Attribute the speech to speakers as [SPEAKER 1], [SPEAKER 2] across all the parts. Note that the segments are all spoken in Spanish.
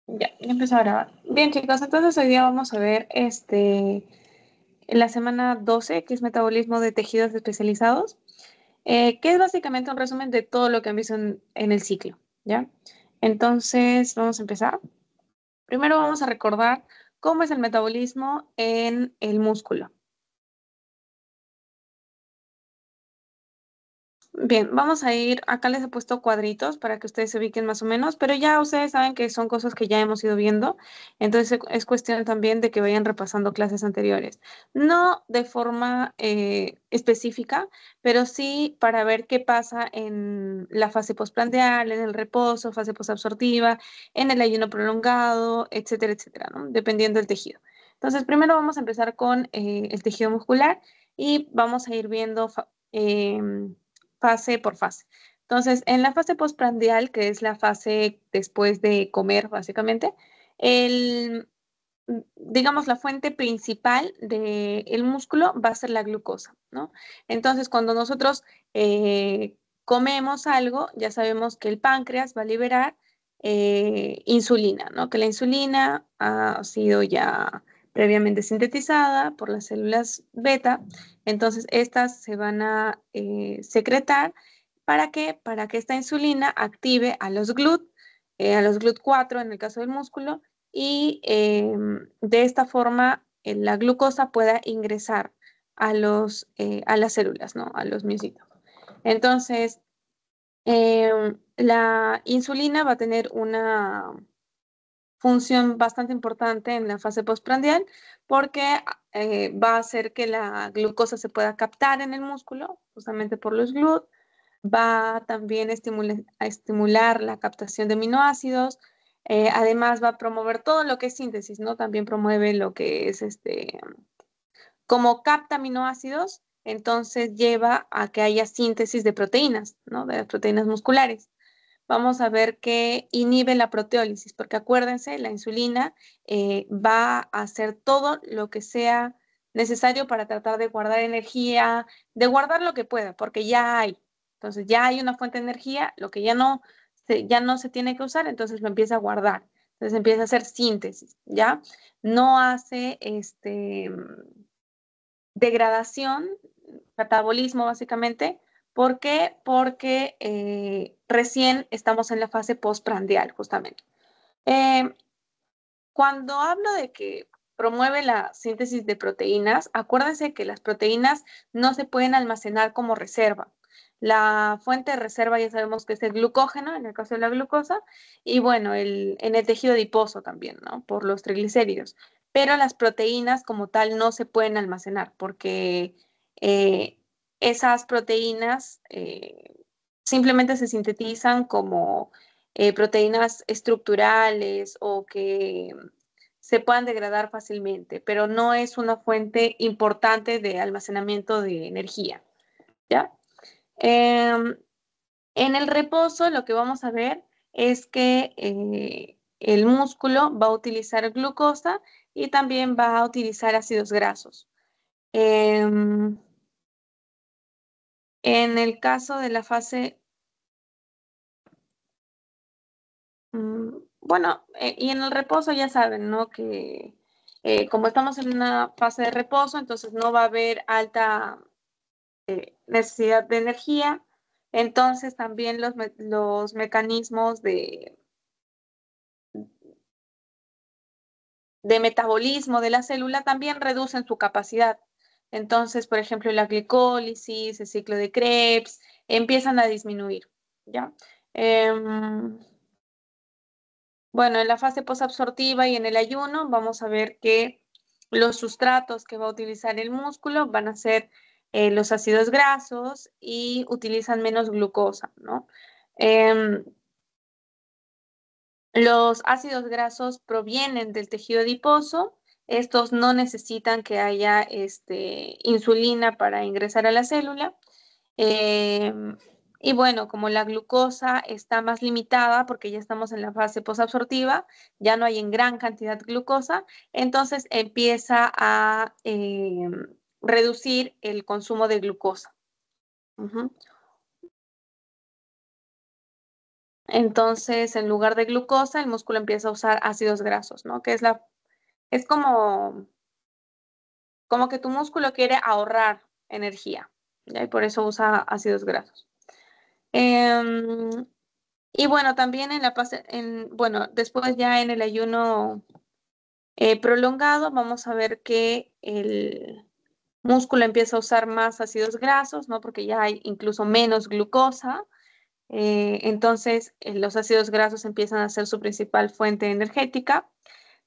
[SPEAKER 1] Ya empezó a grabar. Bien, chicos, entonces hoy día vamos a ver la semana 12, que es metabolismo de tejidos especializados, que es básicamente un resumen de todo lo que han visto en el ciclo, ¿ya? Entonces, vamos a empezar. Primero vamos a recordar cómo es el metabolismo en el músculo. Bien, vamos a ir, acá les he puesto cuadritos para que ustedes se ubiquen más o menos, pero ya ustedes saben que son cosas que ya hemos ido viendo, entonces es cuestión también de que vayan repasando clases anteriores. No de forma específica, pero sí para ver qué pasa en la fase postprandial, en el reposo, fase posabsortiva, en el ayuno prolongado, etcétera, etcétera, ¿no? Dependiendo del tejido. Entonces, primero vamos a empezar con el tejido muscular y vamos a ir viendo fase por fase. Entonces, en la fase postprandial, que es la fase después de comer, básicamente, el, digamos, la fuente principal del músculo va a ser la glucosa, ¿no? Entonces, cuando nosotros comemos algo, ya sabemos que el páncreas va a liberar insulina, ¿no? Que la insulina ha sido ya previamente sintetizada por las células beta, entonces estas se van a secretar. ¿Para qué? Para que esta insulina active a los GLUT4 en el caso del músculo, y de esta forma la glucosa pueda ingresar a las células, ¿no? A los miocitos. Entonces, la insulina va a tener una función bastante importante en la fase postprandial porque va a hacer que la glucosa se pueda captar en el músculo, justamente por los GLUT, va también a estimular la captación de aminoácidos, además va a promover todo lo que es síntesis, ¿no? También promueve lo que es como capta aminoácidos, entonces lleva a que haya síntesis de proteínas, ¿no? De las proteínas musculares. Vamos a ver que inhibe la proteólisis, porque acuérdense, la insulina va a hacer todo lo que sea necesario para tratar de guardar energía, de guardar lo que pueda, porque ya hay. Entonces ya hay una fuente de energía, lo que ya no se tiene que usar, entonces lo empieza a guardar. Entonces empieza a hacer síntesis, ¿ya? No hace degradación, catabolismo básicamente. ¿Por qué? Porque recién estamos en la fase postprandial, justamente. Eh, Cuando hablo de que promueve la síntesis de proteínas, acuérdense que las proteínas no se pueden almacenar como reserva. La fuente de reserva ya sabemos que es el glucógeno, en el caso de la glucosa, y bueno, en el tejido adiposo también, ¿no? Por los triglicéridos. Pero las proteínas como tal no se pueden almacenar porque eh, esas proteínas simplemente se sintetizan como proteínas estructurales o que se puedan degradar fácilmente, pero no es una fuente importante de almacenamiento de energía, ¿ya? Em, en el reposo lo que vamos a ver es que el músculo va a utilizar glucosa y también va a utilizar ácidos grasos. Em, en el caso de la fase bueno, y en el reposo ya saben, ¿no? Que como estamos en una fase de reposo, entonces no va a haber alta necesidad de energía. Entonces también los mecanismos de metabolismo de la célula también reducen su capacidad. Entonces, por ejemplo, la glicólisis, el ciclo de Krebs, empiezan a disminuir, ¿ya? Em, Bueno, en la fase posabsortiva y en el ayuno vamos a ver que los sustratos que va a utilizar el músculo van a ser los ácidos grasos y utilizan menos glucosa, ¿no? Em, los ácidos grasos provienen del tejido adiposo. Estos no necesitan que haya insulina para ingresar a la célula. Em, y bueno, como la glucosa está más limitada porque ya estamos en la fase posabsortiva, ya no hay en gran cantidad glucosa, entonces empieza a reducir el consumo de glucosa. Ujú. Entonces, en lugar de glucosa, el músculo empieza a usar ácidos grasos, ¿no? Es como que tu músculo quiere ahorrar energía, ¿ya? Y por eso usa ácidos grasos. Em, y bueno, también bueno, después ya en el ayuno prolongado, vamos a ver que el músculo empieza a usar más ácidos grasos, ¿no? Porque ya hay incluso menos glucosa. Entonces, los ácidos grasos empiezan a ser su principal fuente energética.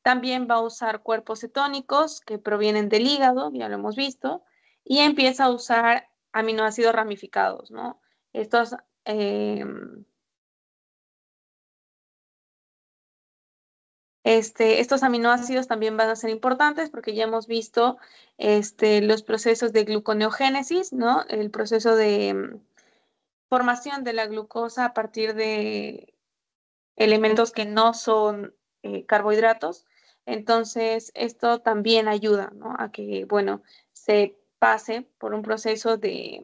[SPEAKER 1] También va a usar cuerpos cetónicos que provienen del hígado, ya lo hemos visto, y empieza a usar aminoácidos ramificados, ¿no? Estos, eh, estos aminoácidos también van a ser importantes porque ya hemos visto los procesos de gluconeogénesis, ¿no? El proceso de formación de la glucosa a partir de elementos que no son carbohidratos. Entonces, esto también ayuda, ¿no? A que, bueno, se pase por un proceso de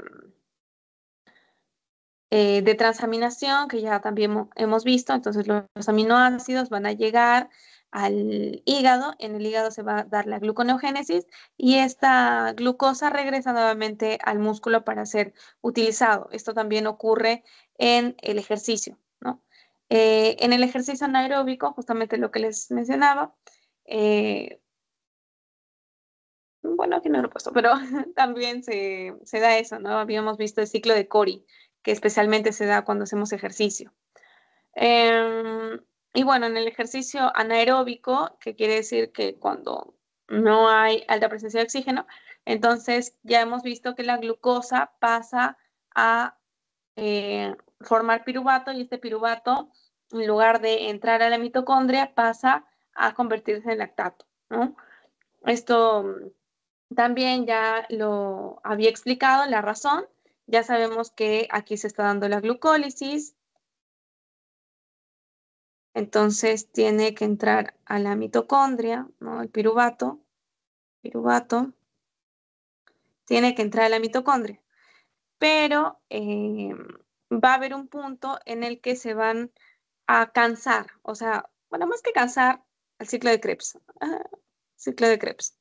[SPEAKER 1] transaminación que ya también hemos visto. Entonces, los aminoácidos van a llegar al hígado, en el hígado se va a dar la gluconeogénesis y esta glucosa regresa nuevamente al músculo para ser utilizado. Esto también ocurre en el ejercicio, ¿no? En el ejercicio anaeróbico, justamente lo que les mencionaba, eh, bueno, aquí no lo he puesto, pero también se da eso, ¿no? Habíamos visto el ciclo de Cori, que especialmente se da cuando hacemos ejercicio. Em, y bueno, en el ejercicio anaeróbico, que quiere decir que cuando no hay alta presencia de oxígeno, entonces ya hemos visto que la glucosa pasa a formar piruvato y este piruvato, en lugar de entrar a la mitocondria, pasa a convertirse en lactato, ¿no? Esto también ya lo había explicado, la razón. Ya sabemos que aquí se está dando la glucólisis, entonces tiene que entrar a la mitocondria, ¿no? El piruvato, tiene que entrar a la mitocondria. Pero va a haber un punto en el que se van a cansar, o sea, bueno, más que cansar, el ciclo de Krebs. Ciclo de Krebs.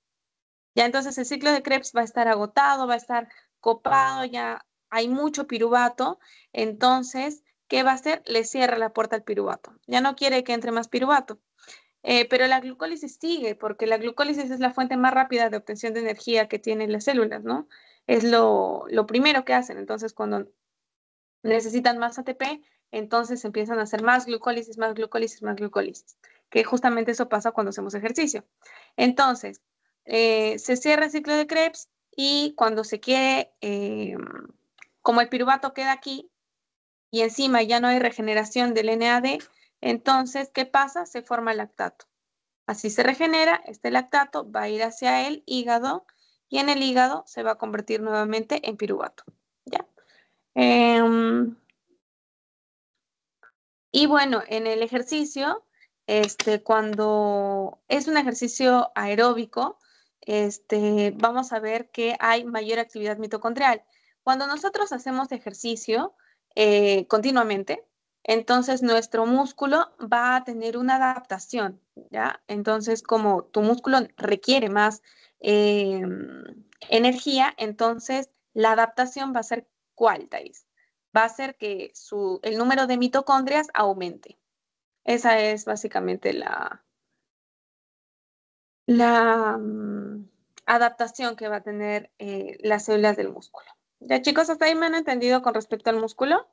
[SPEAKER 1] Ya entonces el ciclo de Krebs va a estar agotado, va a estar copado, ya hay mucho piruvato, entonces, ¿qué va a hacer? Le cierra la puerta al piruvato. Ya no quiere que entre más piruvato. Pero la glucólisis sigue, porque la glucólisis es la fuente más rápida de obtención de energía que tienen las células, ¿no? Es lo primero que hacen. Entonces, cuando necesitan más ATP, entonces empiezan a hacer más glucólisis, más glucólisis, más glucólisis, que justamente eso pasa cuando hacemos ejercicio. Entonces, se cierra el ciclo de Krebs y cuando se quiere, como el piruvato queda aquí y encima ya no hay regeneración del NAD, entonces, ¿qué pasa? Se forma el lactato. Así se regenera, este lactato va a ir hacia el hígado y en el hígado se va a convertir nuevamente en piruvato. ¿Ya? Y bueno, en el ejercicio, cuando es un ejercicio aeróbico, vamos a ver que hay mayor actividad mitocondrial. Cuando nosotros hacemos ejercicio continuamente, entonces nuestro músculo va a tener una adaptación, ¿ya? Entonces, como tu músculo requiere más eh, energía, entonces la adaptación va a ser ¿cuál, Thais? Va a hacer que el número de mitocondrias aumente. Esa es básicamente la adaptación que va a tener las células del músculo. Ya chicos, hasta ahí me han entendido con respecto al músculo.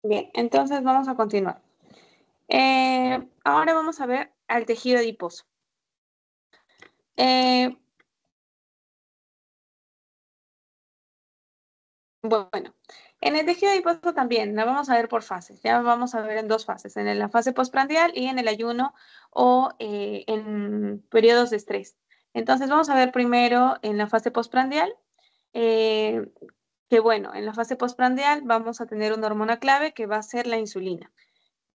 [SPEAKER 1] Bien, entonces vamos a continuar. Ahora vamos a ver al tejido adiposo. Eh, bueno, En el tejido adiposo también, la vamos a ver por fases, ya vamos a ver en dos fases, en la fase postprandial y en el ayuno o en periodos de estrés. Entonces vamos a ver primero en la fase postprandial, eh, que bueno, en la fase postprandial vamos a tener una hormona clave que va a ser la insulina,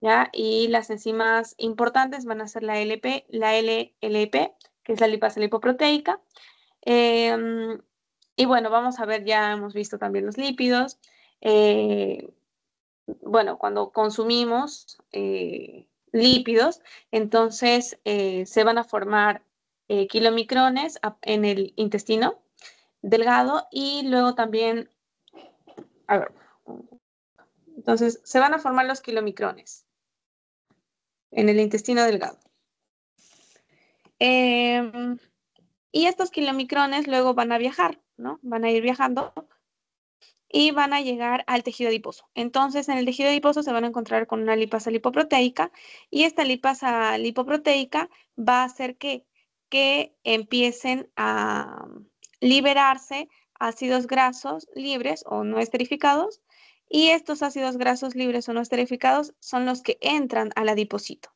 [SPEAKER 1] ¿ya? Y las enzimas importantes van a ser la LP, la LLP, que es la lipasa lipoproteica. Eh, y bueno, vamos a ver, ya hemos visto también los lípidos. Eh, bueno, cuando consumimos lípidos, entonces se van a formar kilomicrones en el intestino delgado y luego también, a ver, entonces se van a formar los kilomicrones en el intestino delgado. Eh, y estos kilomicrones luego van a viajar, ¿no? Van a ir viajando y van a llegar al tejido adiposo. Entonces, en el tejido adiposo se van a encontrar con una lipasa lipoproteica y esta lipasa lipoproteica va a hacer que empiecen a liberarse ácidos grasos libres o no esterificados y estos ácidos grasos libres o no esterificados son los que entran al adipocito.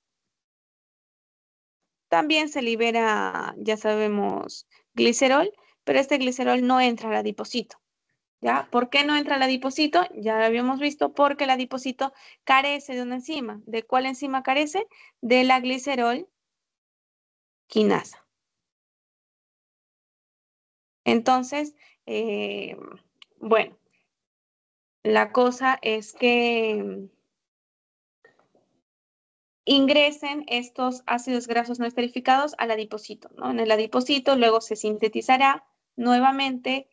[SPEAKER 1] También se libera, ya sabemos, glicerol, pero este glicerol no entra al adipocito. ¿Ya? ¿Por qué no entra el adipocito? Ya lo habíamos visto, porque el adipocito carece de una enzima. ¿De cuál enzima carece? De la glicerol quinasa. Entonces, eh, bueno, la cosa es que ingresen estos ácidos grasos no esterificados al adipocito, ¿no? En el adipocito luego se sintetizará nuevamente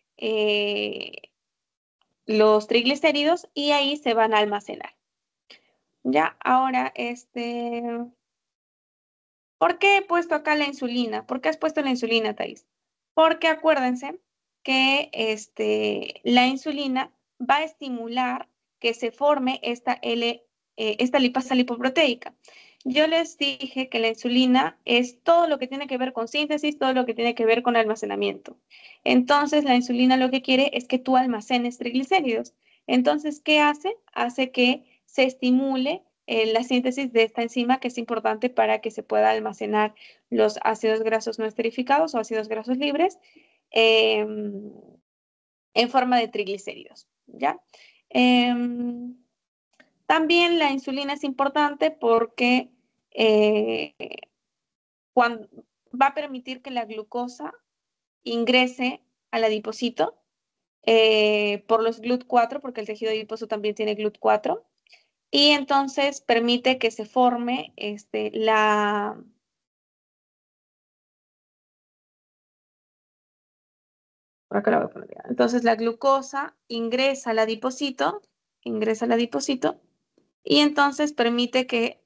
[SPEAKER 1] los triglicéridos y ahí se van a almacenar. Ya, ahora, ¿por qué he puesto acá la insulina? ¿Por qué has puesto la insulina, Thais? Porque acuérdense que la insulina va a estimular que se forme esta lipasa lipoproteica. Yo les dije que la insulina es todo lo que tiene que ver con síntesis, todo lo que tiene que ver con almacenamiento. Entonces, la insulina lo que quiere es que tú almacenes triglicéridos. Entonces, ¿qué hace? Hace que se estimule la síntesis de esta enzima que es importante para que se pueda almacenar los ácidos grasos no esterificados o ácidos grasos libres eh, en forma de triglicéridos, ¿ya? Eh, también la insulina es importante porque eh, cuando, va a permitir que la glucosa ingrese al adipocito por los GLUT4, porque el tejido adiposo también tiene GLUT4, y entonces permite que se forme por acá la voy a poner ya. Entonces la glucosa ingresa al adipocito, y entonces permite que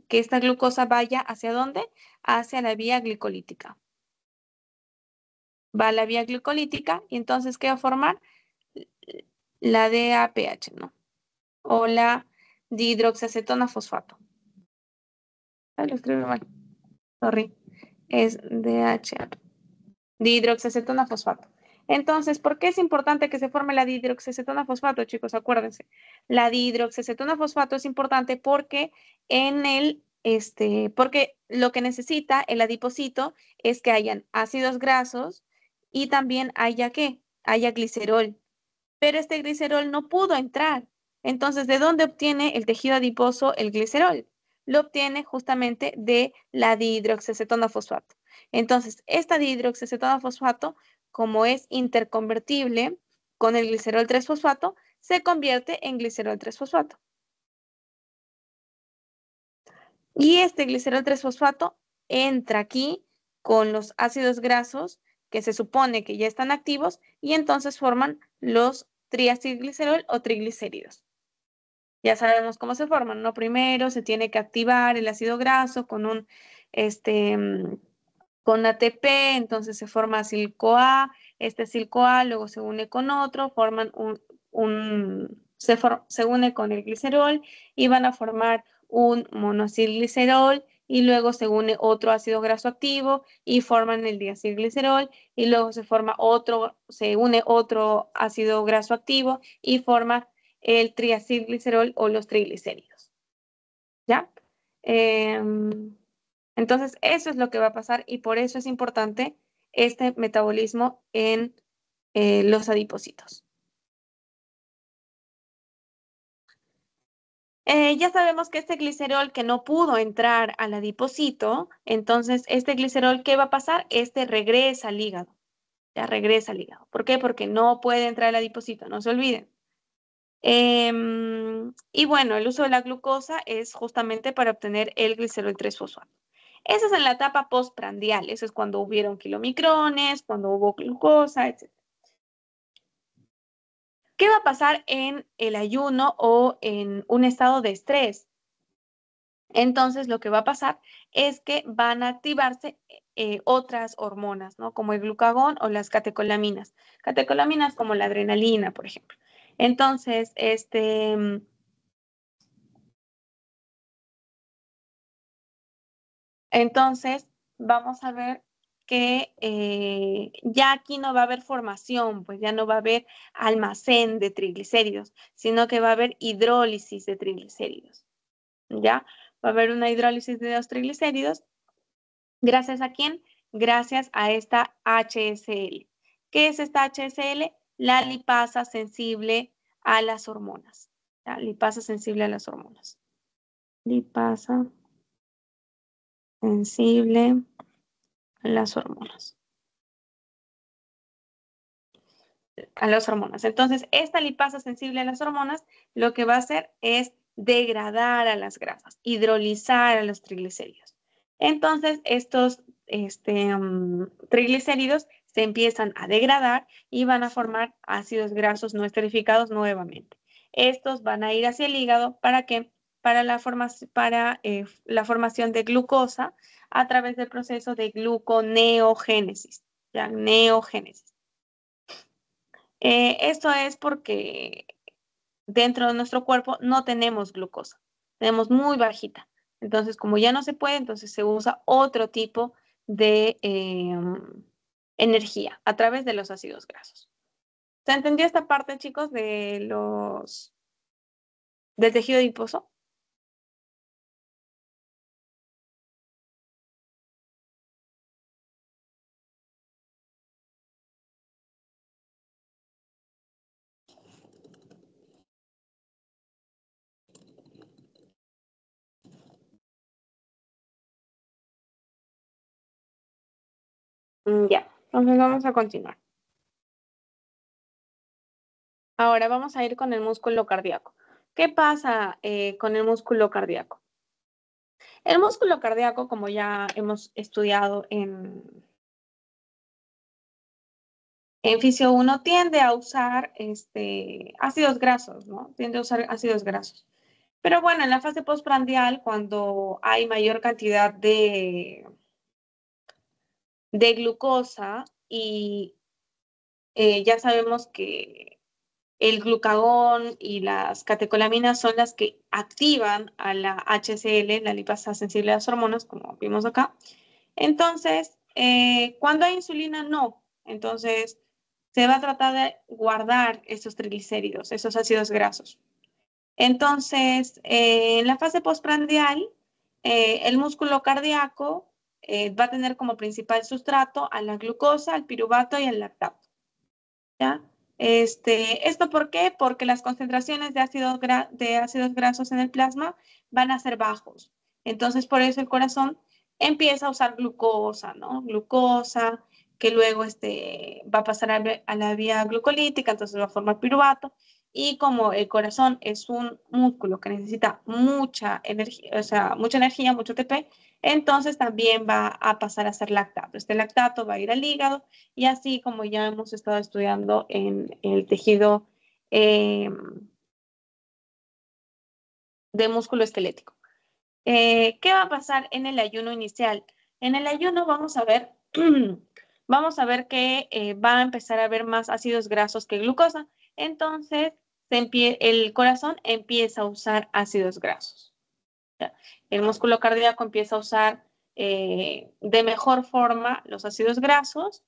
[SPEAKER 1] esta glucosa vaya ¿hacia dónde? Hacia la vía glicolítica. Va a la vía glicolítica y entonces ¿qué va a formar? La DAPH, ¿no? O la dihidroxiacetona fosfato. Lo escribí mal, sorry. Es DHA. Dihidroxiacetona fosfato. Entonces, ¿por qué es importante que se forme la dihidroxiacetona fosfato, chicos? Acuérdense. La dihidroxiacetona fosfato es importante porque porque lo que necesita el adipocito es que hayan ácidos grasos y también haya ¿qué? Haya glicerol. Pero este glicerol no pudo entrar. Entonces, ¿de dónde obtiene el tejido adiposo el glicerol? Lo obtiene justamente de la dihidroxiacetona fosfato. Entonces, esta dihidroxiacetona fosfato, como es interconvertible con el glicerol 3-fosfato, se convierte en glicerol 3-fosfato. Y este glicerol 3-fosfato entra aquí con los ácidos grasos que se supone que ya están activos y entonces forman los triacilglicerol o triglicéridos. Ya sabemos cómo se forman, ¿no? Primero se tiene que activar el ácido graso con ATP, entonces se forma acil-CoA, este acil-CoA luego se une con otro, forman se une con el glicerol y van a formar un monoacilglicerol y luego se une otro ácido graso activo y forman el diacilglicerol y luego se une otro ácido graso activo y forma el triacilglicerol o los triglicéridos. ¿Ya? Entonces, eso es lo que va a pasar y por eso es importante este metabolismo en los adipocitos. Ya sabemos que este glicerol que no pudo entrar al adipocito, entonces este glicerol, ¿qué va a pasar? Este regresa al hígado. Ya regresa al hígado. ¿Por qué? Porque no puede entrar al adipocito, no se olviden. Y bueno, el uso de la glucosa es justamente para obtener el glicerol 3-fosfato. Eso es en la etapa postprandial, eso es cuando hubieron kilomicrones, cuando hubo glucosa, etc. ¿Qué va a pasar en el ayuno o en un estado de estrés? Entonces, lo que va a pasar es que van a activarse otras hormonas, ¿no? Como el glucagón o las catecolaminas. Catecolaminas como la adrenalina, por ejemplo. Entonces, vamos a ver que ya aquí no va a haber formación, pues ya no va a haber almacén de triglicéridos, sino que va a haber hidrólisis de triglicéridos, ¿ya? Va a haber una hidrólisis de los triglicéridos. ¿Gracias a quién? Gracias a esta HSL. ¿Qué es esta HSL? La lipasa sensible a las hormonas. ¿Ya? Lipasa sensible a las hormonas. Lipasa sensible a las hormonas. A las hormonas. Entonces, esta lipasa sensible a las hormonas lo que va a hacer es degradar a las grasas, hidrolizar a los triglicéridos. Entonces, estos triglicéridos se empiezan a degradar y van a formar ácidos grasos no esterificados nuevamente. Estos van a ir hacia el hígado para que para la formación de glucosa a través del proceso de gluconeogénesis. ¿Ya? Neogénesis. Esto es porque dentro de nuestro cuerpo no tenemos glucosa, tenemos muy bajita. Entonces, como ya no se puede, entonces se usa otro tipo de energía a través de los ácidos grasos. ¿Se entendió esta parte, chicos, del tejido adiposo? Ya, entonces vamos a continuar. Ahora vamos a ir con el músculo cardíaco. ¿Qué pasa con el músculo cardíaco? El músculo cardíaco, como ya hemos estudiado en Fisio 1, tiende a usar ácidos grasos, ¿no? Tiende a usar ácidos grasos. Pero bueno, en la fase postprandial, cuando hay mayor cantidad de glucosa y ya sabemos que el glucagón y las catecolaminas son las que activan a la HCl, la lipasa sensible a las hormonas, como vimos acá. Entonces, cuando hay insulina, no. Entonces, se va a tratar de guardar esos triglicéridos, esos ácidos grasos. Entonces, en la fase postprandial, el músculo cardíaco va a tener como principal sustrato a la glucosa, al piruvato y al lactato. ¿Ya? ¿Esto por qué? Porque las concentraciones de ácidos grasos en el plasma van a ser bajos. Entonces, por eso el corazón empieza a usar glucosa, ¿no? Glucosa, que luego va a pasar a la vía glucolítica, entonces va a formar piruvato. Y como el corazón es un músculo que necesita mucha energía, o sea, mucha energía, mucho TP, entonces también va a pasar a ser lactato. Este lactato va a ir al hígado y así como ya hemos estado estudiando en el tejido eh, de músculo esquelético. ¿Qué va a pasar en el ayuno inicial? En el ayuno vamos a ver, vamos a ver que va a empezar a haber más ácidos grasos que glucosa. Entonces, el corazón empieza a usar ácidos grasos. ¿Ya? El músculo cardíaco empieza a usar de mejor forma los ácidos grasos.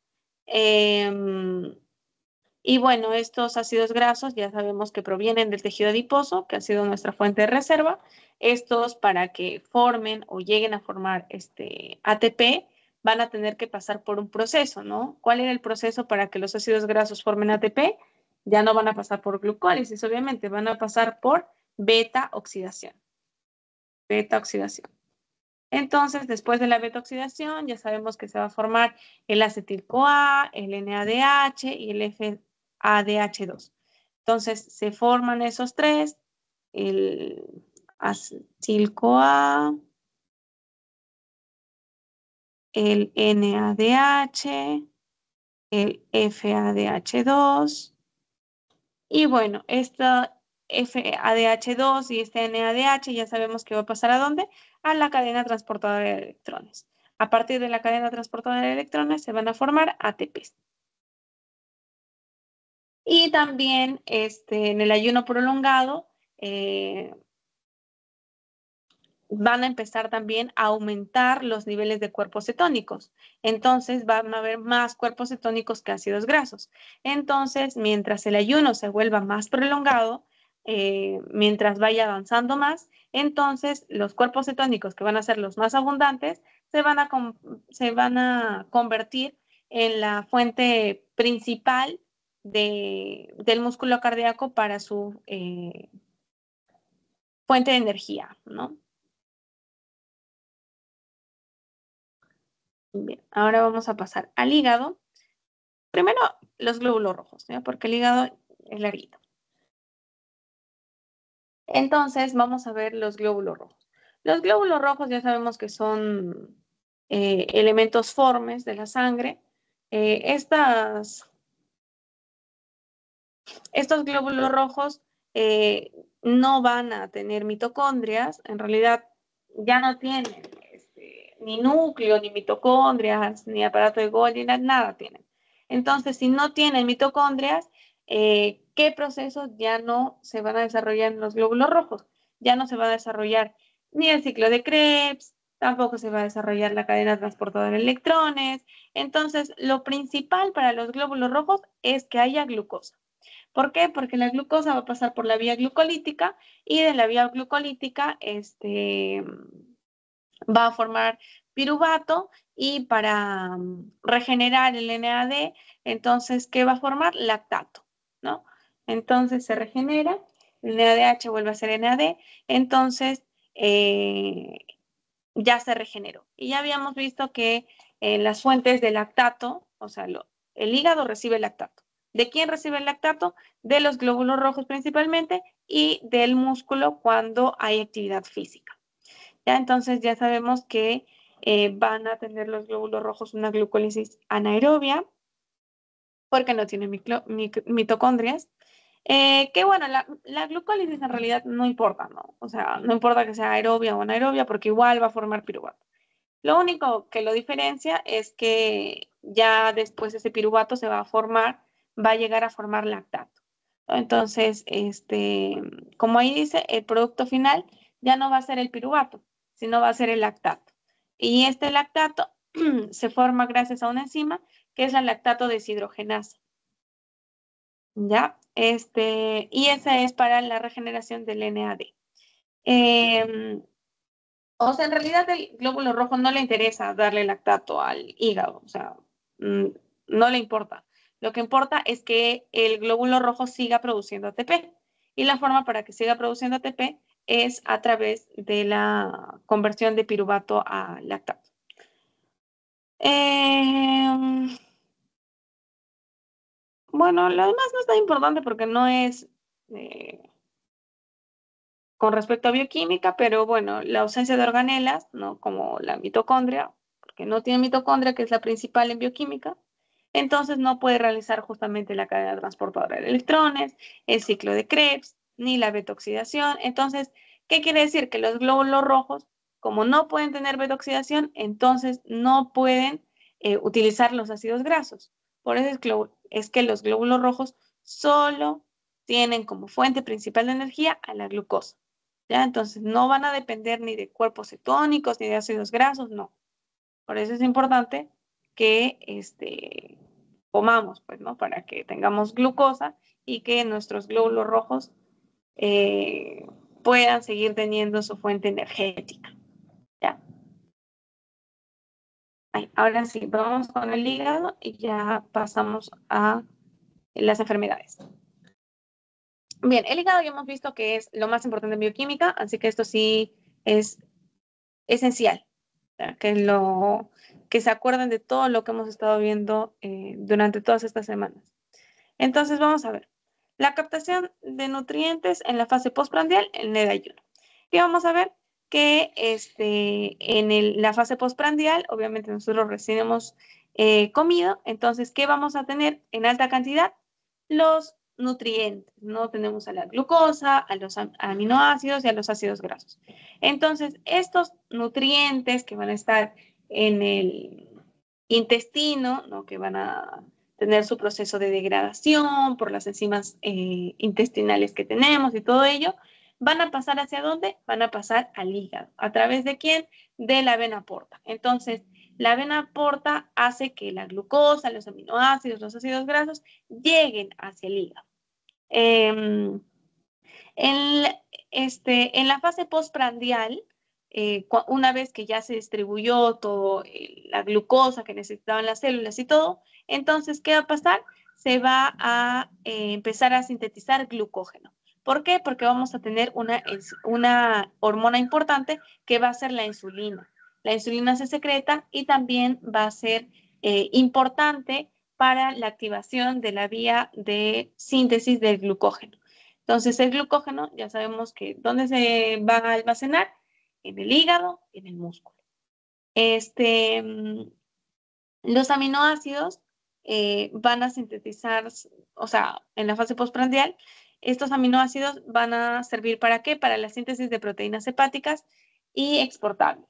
[SPEAKER 1] Y bueno, estos ácidos grasos ya sabemos que provienen del tejido adiposo, que ha sido nuestra fuente de reserva. Estos, para que formen o lleguen a formar ATP, van a tener que pasar por un proceso, ¿no? ¿Cuál era el proceso para que los ácidos grasos formen ATP? Ya no van a pasar por glucólisis, obviamente, van a pasar por beta oxidación. Beta oxidación. Entonces, después de la beta-oxidación, ya sabemos que se va a formar el acetil-CoA, el NADH y el FADH2. Entonces, se forman esos tres, el acetil-CoA, el NADH, el FADH2. Y bueno, esta FADH2 y este NADH ya sabemos que va a pasar ¿a dónde? A la cadena transportadora de electrones. A partir de la cadena transportadora de electrones se van a formar ATPs. Y también en el ayuno prolongado van a empezar también a aumentar los niveles de cuerpos cetónicos. Entonces van a haber más cuerpos cetónicos que ácidos grasos. Entonces, mientras el ayuno se vuelva más prolongado, mientras vaya avanzando más, entonces los cuerpos cetónicos que van a ser los más abundantes se van a convertir en la fuente principal del músculo cardíaco para su fuente de energía, ¿no? Bien, ahora vamos a pasar al hígado. Primero, los glóbulos rojos, ¿ya? Porque el hígado es larguito. Entonces, vamos a ver los glóbulos rojos. Los glóbulos rojos ya sabemos que son elementos formes de la sangre. Estos glóbulos rojos no van a tener mitocondrias, en realidad ya no tienen ni núcleo, ni mitocondrias, ni aparato de Golgi, nada tienen. Entonces, si no tienen mitocondrias, ¿qué procesos ya no se van a desarrollar en los glóbulos rojos? Ya no se va a desarrollar ni el ciclo de Krebs, tampoco se va a desarrollar la cadena transportadora de electrones. Entonces, lo principal para los glóbulos rojos es que haya glucosa. ¿Por qué? Porque la glucosa va a pasar por la vía glucolítica y de la vía glucolítica va a formar piruvato y para regenerar el NAD, entonces, ¿qué va a formar? Lactato, ¿no? Entonces se regenera, el NADH vuelve a ser NAD, entonces ya se regeneró. Y ya habíamos visto que las fuentes de lactato, o sea, el hígado recibe lactato. ¿De quién recibe el lactato? De los glóbulos rojos principalmente y del músculo cuando hay actividad física. ¿Ya? Entonces ya sabemos que van a tener los glóbulos rojos una glucólisis anaerobia porque no tienen mitocondrias. Que bueno, la glucólisis en realidad no importa, ¿no? O sea, no importa que sea aerobia o anaerobia porque igual va a formar piruvato. Lo único que lo diferencia es que ya después ese piruvato se va a formar, va a llegar a formar lactato. Entonces, como ahí dice, el producto final ya no va a ser el piruvato, sino va a ser el lactato. Y este lactato se forma gracias a una enzima que es la lactato deshidrogenasa. ¿Ya? Y esa es para la regeneración del NAD. O sea, en realidad el glóbulo rojo no le interesa darle lactato al hígado, o sea, no le importa. Lo que importa es que el glóbulo rojo siga produciendo ATP. Y la forma para que siga produciendo ATP es a través de la conversión de piruvato a lactato. Bueno, lo demás no es tan importante porque no es eh, con respecto a bioquímica, pero bueno, la ausencia de organelas, ¿no? Como la mitocondria, porque no tiene mitocondria, que es la principal en bioquímica, entonces no puede realizar justamente la cadena transportadora de electrones, el ciclo de Krebs, ni la betoxidación. Entonces, ¿qué quiere decir? Que los glóbulos rojos, como no pueden tener betoxidación, entonces no pueden utilizar los ácidos grasos. Por eso es que los glóbulos rojos solo tienen como fuente principal de energía a la glucosa. ¿Ya? Entonces no van a depender ni de cuerpos cetónicos ni de ácidos grasos, no. Por eso es importante que comamos, pues, ¿no? Para que tengamos glucosa y que nuestros glóbulos rojos puedan seguir teniendo su fuente energética. ¿Ya? Ahora sí, vamos con el hígado y ya pasamos a las enfermedades. Bien, el hígado ya hemos visto que es lo más importante en bioquímica, así que esto sí es esencial, que se acuerden de todo lo que hemos estado viendo durante todas estas semanas. Entonces, vamos a ver. La captación de nutrientes en la fase postprandial en el ayuno. Y vamos a ver que en la fase postprandial, obviamente nosotros recién hemos comido, entonces, ¿qué vamos a tener en alta cantidad? Los nutrientes, ¿no? Tenemos a la glucosa, a los aminoácidos y a los ácidos grasos. Entonces, estos nutrientes que van a estar en el intestino, ¿no? Que van a tener su proceso de degradación por las enzimas intestinales que tenemos y todo ello, van a pasar ¿hacia dónde? Van a pasar al hígado. ¿A través de quién? De la vena porta. Entonces, la vena porta hace que la glucosa, los aminoácidos, los ácidos grasos lleguen hacia el hígado. En, en la fase postprandial, una vez que ya se distribuyó todo la glucosa que necesitaban las células y todo, entonces, ¿qué va a pasar? Se va a empezar a sintetizar glucógeno. ¿Por qué? Porque vamos a tener una hormona importante que va a ser la insulina. La insulina se secreta y también va a ser importante para la activación de la vía de síntesis del glucógeno. Entonces, el glucógeno, ya sabemos que ¿dónde se va a almacenar? En el hígado y en el músculo. Los aminoácidos van a sintetizar, o sea, en la fase postprandial, estos aminoácidos van a servir ¿para qué? Para la síntesis de proteínas hepáticas y exportables.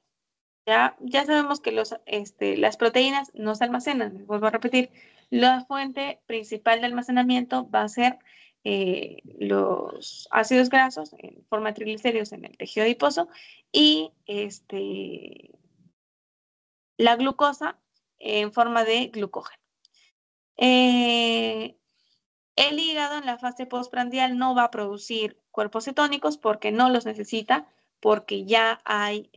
[SPEAKER 1] Ya sabemos que las proteínas no se almacenan. Les vuelvo a repetir, la fuente principal de almacenamiento va a ser los ácidos grasos en forma de triglicéridos en el tejido adiposo y la glucosa en forma de glucógeno. El hígado en la fase postprandial no va a producir cuerpos cetónicos porque no los necesita, porque ya hay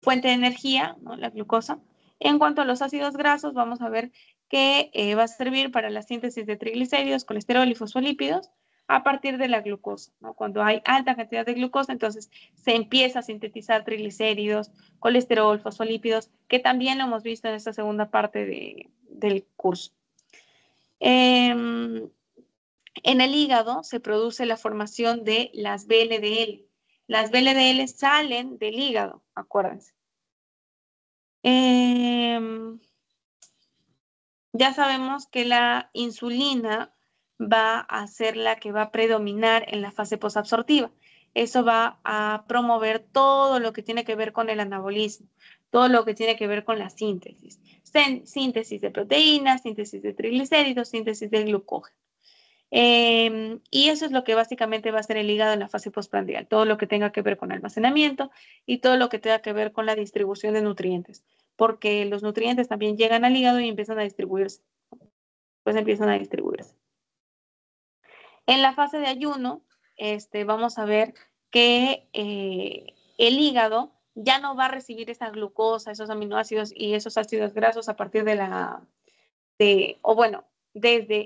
[SPEAKER 1] fuente de energía, ¿no? La glucosa. En cuanto a los ácidos grasos, vamos a ver que va a servir para la síntesis de triglicéridos, colesterol y fosfolípidos a partir de la glucosa, ¿no? Cuando hay alta cantidad de glucosa, entonces se empieza a sintetizar triglicéridos, colesterol, fosfolípidos, que también lo hemos visto en esta segunda parte del curso. En el hígado se produce la formación de las VLDL. Las VLDL salen del hígado, acuérdense. Ya sabemos que la insulina va a ser la que va a predominar en la fase posabsortiva. Eso va a promover todo lo que tiene que ver con el anabolismo, todo lo que tiene que ver con la síntesis. Síntesis de proteínas, síntesis de triglicéridos, síntesis de glucógeno. Y eso es lo que básicamente va a ser el hígado en la fase postprandial, todo lo que tenga que ver con almacenamiento y todo lo que tenga que ver con la distribución de nutrientes, porque los nutrientes también llegan al hígado y empiezan a distribuirse, pues empiezan a distribuirse. En la fase de ayuno, vamos a ver que el hígado ya no va a recibir esa glucosa, esos aminoácidos y esos ácidos grasos a partir desde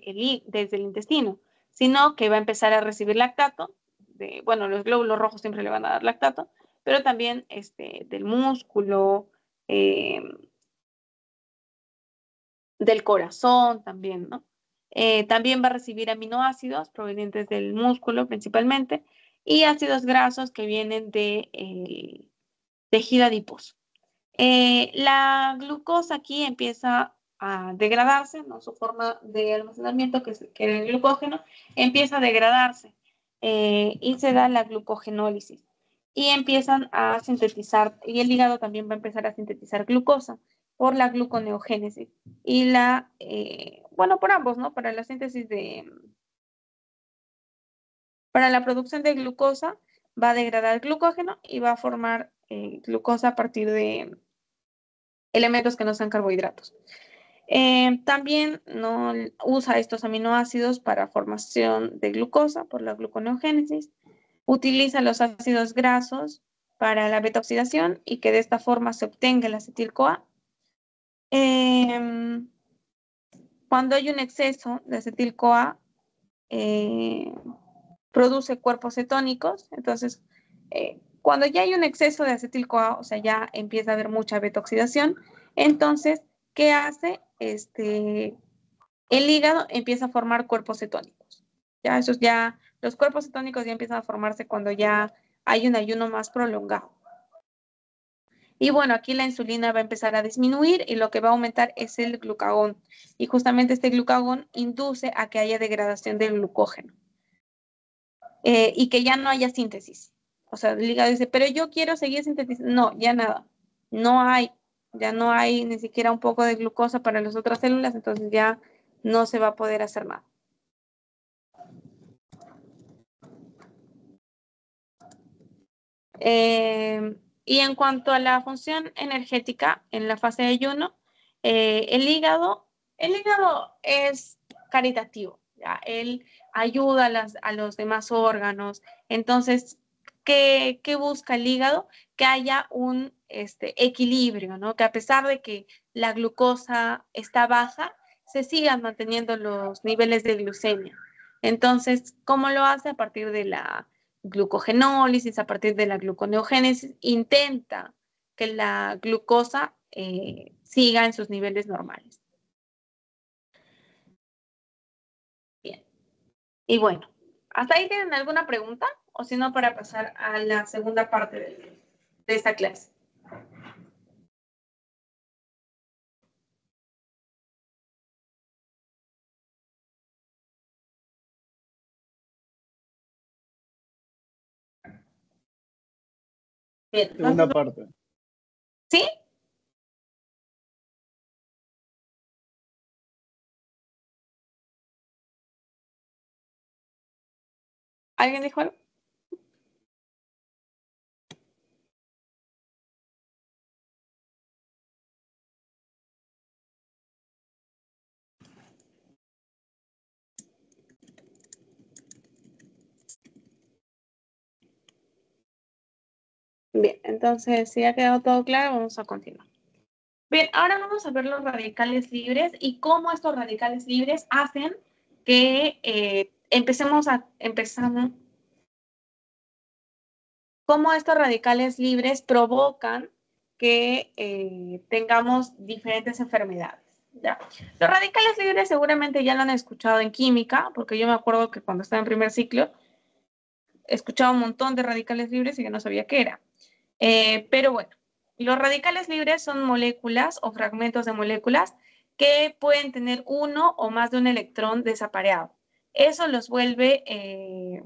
[SPEAKER 1] el intestino, sino que va a empezar a recibir lactato, los glóbulos rojos siempre le van a dar lactato, pero también del músculo, del corazón también, ¿no? También va a recibir aminoácidos provenientes del músculo principalmente y ácidos grasos que vienen del tejido adiposo. La glucosa aquí empieza a degradarse, ¿no? Su forma de almacenamiento, que era el glucógeno, empieza a degradarse y se da la glucogenólisis. Y empiezan a sintetizar, y el hígado también va a empezar a sintetizar glucosa por la gluconeogénesis. Y por ambos, ¿no? Para la síntesis para la producción de glucosa va a degradar glucógeno y va a formar glucosa a partir de elementos que no sean carbohidratos. También no usa estos aminoácidos para formación de glucosa por la gluconeogénesis. Utiliza los ácidos grasos para la beta-oxidación y que de esta forma se obtenga el acetil-CoA. Cuando hay un exceso de acetil-CoA, produce cuerpos cetónicos. Entonces, cuando ya hay un exceso de acetil-CoA, o sea, ya empieza a haber mucha beta-oxidación, entonces, ¿qué hace? El hígado empieza a formar cuerpos cetónicos. Ya, los cuerpos cetónicos ya empiezan a formarse cuando ya hay un ayuno más prolongado. Y bueno, aquí la insulina va a empezar a disminuir y lo que va a aumentar es el glucagón. Y justamente este glucagón induce a que haya degradación del glucógeno y que ya no haya síntesis. O sea, el hígado dice, pero yo quiero seguir sintetizando. No, ya nada. No hay, ya no hay ni siquiera un poco de glucosa para las otras células, entonces ya no se va a poder hacer nada. Y en cuanto a la función energética en la fase de ayuno, el hígado es caritativo, ¿ya? Él ayuda a los demás órganos. Entonces, ¿qué busca el hígado? Que haya un equilibrio, ¿no? Que a pesar de que la glucosa está baja, se sigan manteniendo los niveles de glucemia. Entonces, ¿cómo lo hace? A partir de la glucogenólisis, a partir de la gluconeogénesis, intenta que la glucosa siga en sus niveles normales. Bien. Y bueno, ¿hasta ahí tienen alguna pregunta? O si no, para pasar a la segunda parte de esta clase. Bien,
[SPEAKER 2] Segunda
[SPEAKER 1] entonces,
[SPEAKER 2] parte.
[SPEAKER 1] ¿sí? ¿Alguien dijo algo? Bien, entonces, si ha quedado todo claro, vamos a continuar. Bien, ahora vamos a ver los radicales libres y cómo estos radicales libres hacen que empezamos cómo estos radicales libres provocan que tengamos diferentes enfermedades. ¿Ya? Los radicales libres seguramente ya lo han escuchado en química, porque yo me acuerdo que cuando estaba en primer ciclo escuchaba un montón de radicales libres y yo no sabía qué era. Pero bueno, los radicales libres son moléculas o fragmentos de moléculas que pueden tener uno o más de un electrón desapareado. Eso los vuelve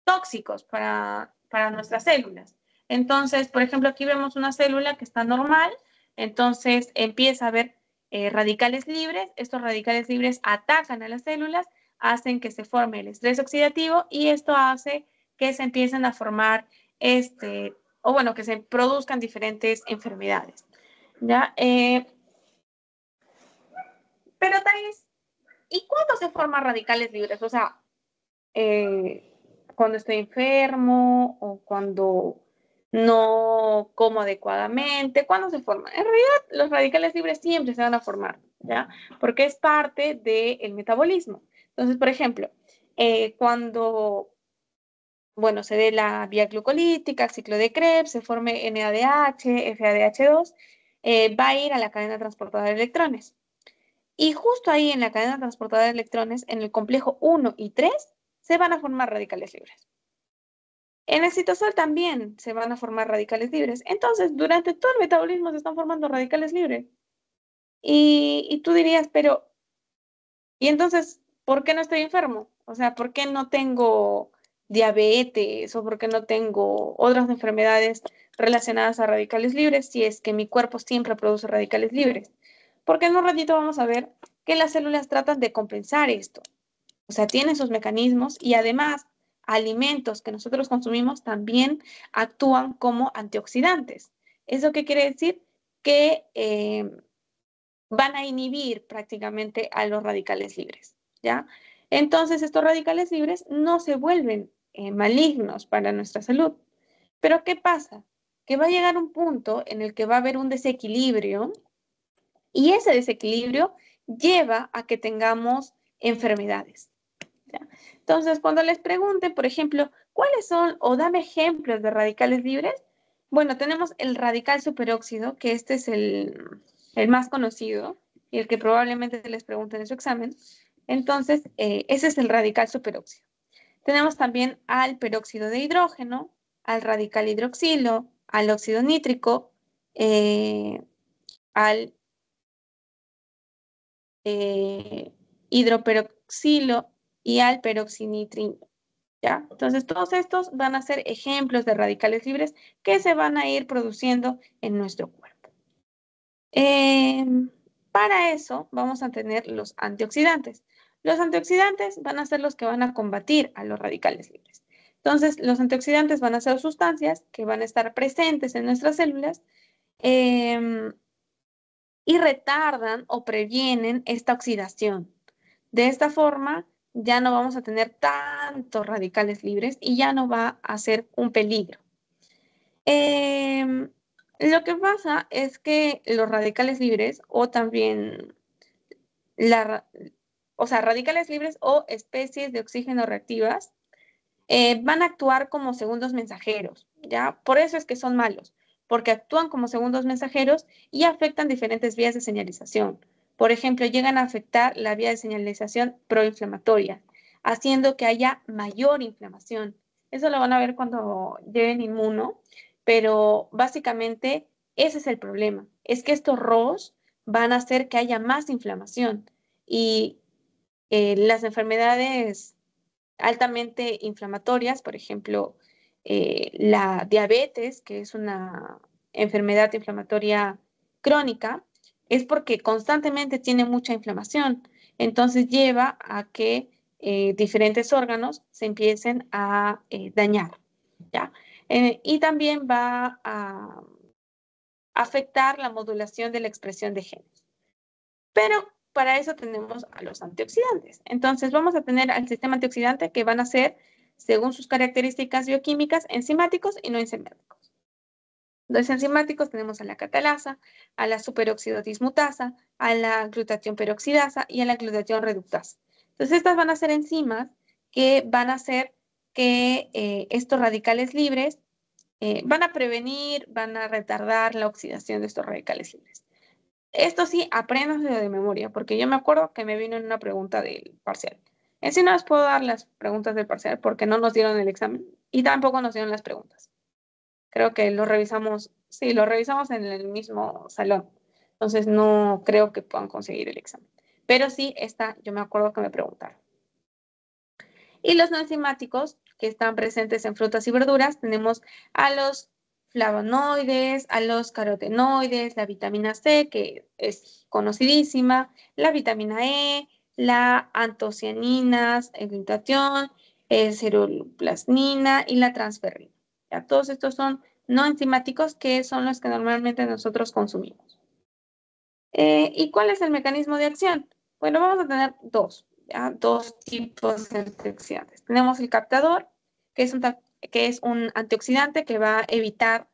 [SPEAKER 1] tóxicos para nuestras células. Entonces, por ejemplo, aquí vemos una célula que está normal, entonces empieza a haber radicales libres. Estos radicales libres atacan a las células, hacen que se forme el estrés oxidativo y esto hace que se empiecen a formar, o bueno, que se produzcan diferentes enfermedades. ¿Ya? Pero, Thais, ¿y cuándo se forman radicales libres? O sea, cuando estoy enfermo o cuando no como adecuadamente, ¿cuándo se forman? En realidad, los radicales libres siempre se van a formar, ¿ya? Porque es parte del metabolismo. Entonces, por ejemplo, cuando, bueno, se dé la vía glucolítica, el ciclo de Krebs, se forme NADH, FADH2, va a ir a la cadena transportadora de electrones. Y justo ahí en la cadena transportadora de electrones, en el complejo 1 y 3, se van a formar radicales libres. En el citosol también se van a formar radicales libres. Entonces, durante todo el metabolismo se están formando radicales libres. Y tú dirías, pero, ¿y entonces por qué no estoy enfermo? O sea, ¿por qué no tengo diabetes o por qué no tengo otras enfermedades relacionadas a radicales libres si es que mi cuerpo siempre produce radicales libres? Porque en un ratito vamos a ver que las células tratan de compensar esto. O sea, tienen sus mecanismos y además alimentos que nosotros consumimos también actúan como antioxidantes. ¿Eso qué quiere decir? Que, van a inhibir prácticamente a los radicales libres, ¿ya? Entonces, estos radicales libres no se vuelven malignos para nuestra salud. Pero ¿qué pasa? Que va a llegar un punto en el que va a haber un desequilibrio y ese desequilibrio lleva a que tengamos enfermedades, ¿ya? Entonces, cuando les pregunte, por ejemplo, ¿cuáles son o dame ejemplos de radicales libres? Bueno, tenemos el radical superóxido, que este es el más conocido y el que probablemente les pregunten en su examen. Entonces, ese es el radical superóxido. Tenemos también al peróxido de hidrógeno, al radical hidroxilo, al óxido nítrico, al hidroperoxilo y al peroxinitrino, ¿ya? Entonces, todos estos van a ser ejemplos de radicales libres que se van a ir produciendo en nuestro cuerpo. Para eso vamos a tener los antioxidantes. Los antioxidantes van a ser los que van a combatir a los radicales libres. Entonces, los antioxidantes van a ser sustancias que van a estar presentes en nuestras células y retardan o previenen esta oxidación. De esta forma, ya no vamos a tener tantos radicales libres y ya no va a ser un peligro. Lo que pasa es que los radicales libres o también radicales libres o especies de oxígeno reactivas van a actuar como segundos mensajeros, ¿ya? Por eso es que son malos, porque actúan como segundos mensajeros y afectan diferentes vías de señalización. Por ejemplo, llegan a afectar la vía de señalización proinflamatoria, haciendo que haya mayor inflamación. Eso lo van a ver cuando lleven inmuno, pero básicamente ese es el problema, es que estos ROS van a hacer que haya más inflamación y las enfermedades altamente inflamatorias, por ejemplo, la diabetes, que es una enfermedad inflamatoria crónica, es porque constantemente tiene mucha inflamación. Entonces lleva a que diferentes órganos se empiecen a dañar, ¿ya? Y también va a afectar la modulación de la expresión de genes. Pero para eso tenemos a los antioxidantes. Entonces vamos a tener al sistema antioxidante que van a ser, según sus características bioquímicas, enzimáticos y no enzimáticos. Los enzimáticos tenemos a la catalasa, a la superóxido dismutasa, a la glutatión peroxidasa y a la glutatión reductasa. Entonces estas van a ser enzimas que van a hacer que estos radicales libres van a prevenir, van a retardar la oxidación de estos radicales libres. Esto sí, apréndanse de memoria, porque yo me acuerdo que me vino en una pregunta del parcial. En sí no les puedo dar las preguntas del parcial porque no nos dieron el examen y tampoco nos dieron las preguntas. Creo que lo revisamos, sí, lo revisamos en el mismo salón. Entonces no creo que puedan conseguir el examen. Pero sí, esta, yo me acuerdo que me preguntaron. Y los no enzimáticos que están presentes en frutas y verduras, tenemos a los flavonoides, a los carotenoides, la vitamina C, que es conocidísima, la vitamina E, la antocianinas, el glutatión, el ceruloplasmina y la transferrina. Ya, todos estos son no enzimáticos que son los que normalmente nosotros consumimos. ¿Y cuál es el mecanismo de acción? Bueno, vamos a tener dos tipos de antioxidantes. Tenemos el captador, que es un antioxidante que va a evitar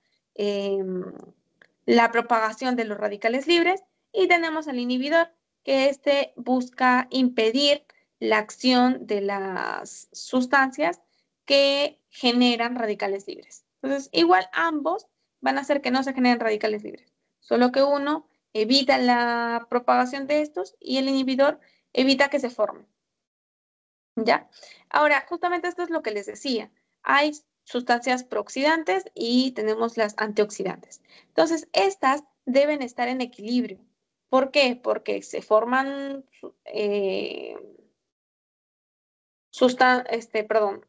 [SPEAKER 1] la propagación de los radicales libres, y tenemos el inhibidor, que este busca impedir la acción de las sustancias que generan radicales libres. Entonces, igual ambos van a hacer que no se generen radicales libres, solo que uno evita la propagación de estos y el inhibidor evita que se formen. ¿Ya? Ahora, justamente esto es lo que les decía. Hay sustancias prooxidantes y tenemos las antioxidantes. Entonces, estas deben estar en equilibrio. ¿Por qué? Porque se forman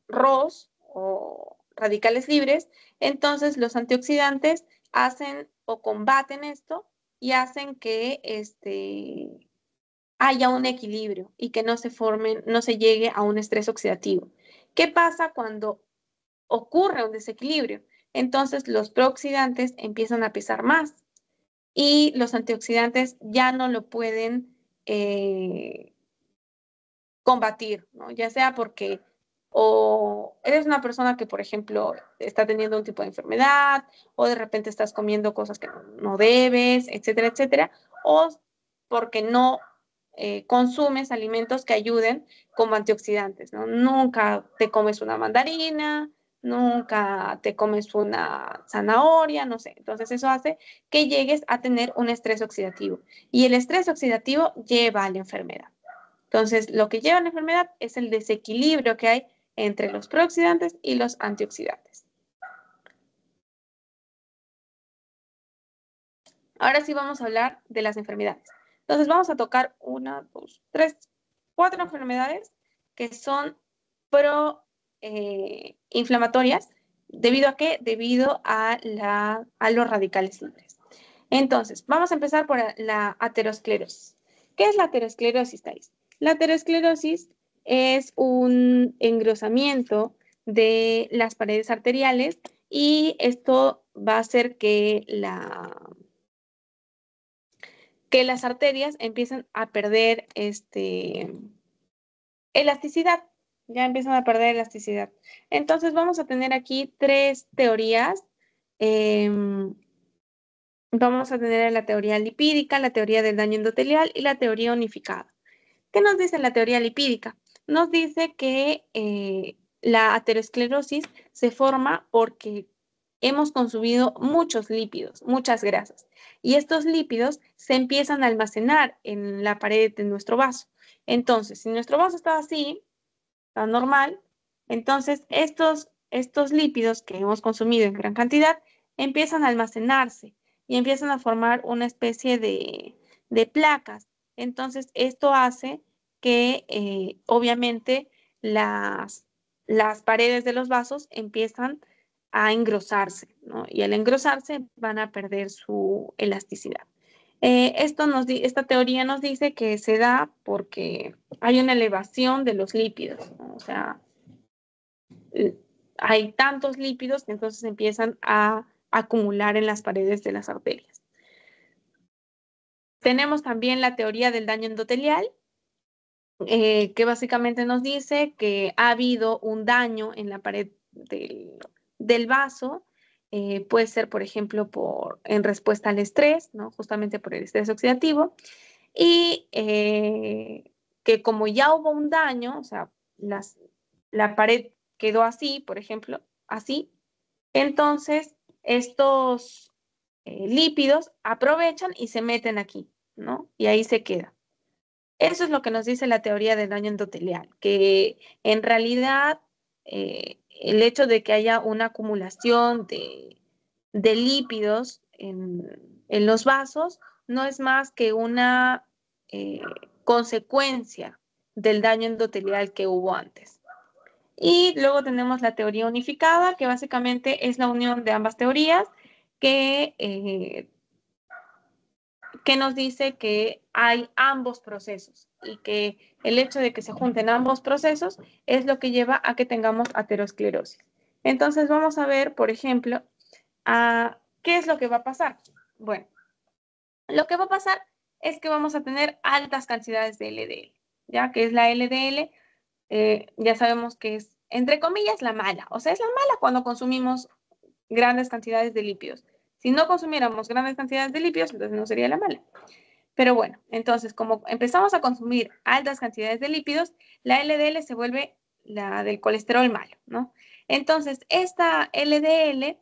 [SPEAKER 1] ROS o radicales libres, entonces los antioxidantes hacen o combaten esto y hacen que haya un equilibrio y que no se formen, no se llegue a un estrés oxidativo. ¿Qué pasa cuando ocurre un desequilibrio? Entonces los prooxidantes empiezan a pesar más y los antioxidantes ya no lo pueden combatir, ¿no? Ya sea porque o eres una persona que, por ejemplo, está teniendo un tipo de enfermedad, o de repente estás comiendo cosas que no debes, etcétera, etcétera, o porque no consumes alimentos que ayuden como antioxidantes, ¿no? Nunca te comes una mandarina, nunca te comes una zanahoria, no sé. Entonces eso hace que llegues a tener un estrés oxidativo. Y el estrés oxidativo lleva a la enfermedad. Entonces, lo que lleva a la enfermedad es el desequilibrio que hay entre los prooxidantes y los antioxidantes. Ahora sí vamos a hablar de las enfermedades. Entonces, vamos a tocar una, dos, tres, cuatro enfermedades que son proinflamatorias. ¿Debido a qué? Debido a los radicales libres. Entonces, vamos a empezar por la aterosclerosis. ¿Qué es la aterosclerosis, Thais? La aterosclerosis es un engrosamiento de las paredes arteriales y esto va a hacer que las arterias empiecen a perder elasticidad. Ya empiezan a perder elasticidad. Entonces vamos a tener aquí tres teorías. Vamos a tener la teoría lipídica, la teoría del daño endotelial y la teoría unificada. ¿Qué nos dice la teoría lipídica? Nos dice que la aterosclerosis se forma porque hemos consumido muchos lípidos, muchas grasas, y estos lípidos se empiezan a almacenar en la pared de nuestro vaso. Entonces, si nuestro vaso está así, está normal, entonces estos lípidos que hemos consumido en gran cantidad empiezan a almacenarse y empiezan a formar una especie de placas. Entonces, esto hace que obviamente las paredes de los vasos empiezan a engrosarse, ¿no? Y al engrosarse van a perder su elasticidad. Esta teoría nos dice que se da porque hay una elevación de los lípidos, ¿no? O sea, hay tantos lípidos que entonces empiezan a acumular en las paredes de las arterias. Tenemos también la teoría del daño endotelial, que básicamente nos dice que ha habido un daño en la pared del vaso. Puede ser, por ejemplo, en respuesta al estrés, ¿no? Justamente por el estrés oxidativo. Y que como ya hubo un daño, o sea, la pared quedó así, por ejemplo, así, entonces estos lípidos aprovechan y se meten aquí, ¿no? Y ahí se queda. Eso es lo que nos dice la teoría del daño endotelial, que en realidad el hecho de que haya una acumulación de lípidos en los vasos no es más que una eh, consecuencia del daño endotelial que hubo antes. Y luego tenemos la teoría unificada, que básicamente es la unión de ambas teorías, que nos dice que hay ambos procesos y que el hecho de que se junten ambos procesos es lo que lleva a que tengamos aterosclerosis. Entonces vamos a ver, por ejemplo, ¿qué es lo que va a pasar? Bueno, lo que va a pasar es que vamos a tener altas cantidades de LDL, ya que es la LDL, ya sabemos que es, entre comillas, la mala. O sea, es la mala cuando consumimos grandes cantidades de lípidos. Si no consumiéramos grandes cantidades de lípidos, entonces no sería la mala. Pero bueno, entonces como empezamos a consumir altas cantidades de lípidos, la LDL se vuelve la del colesterol malo, ¿no? Entonces, esta LDL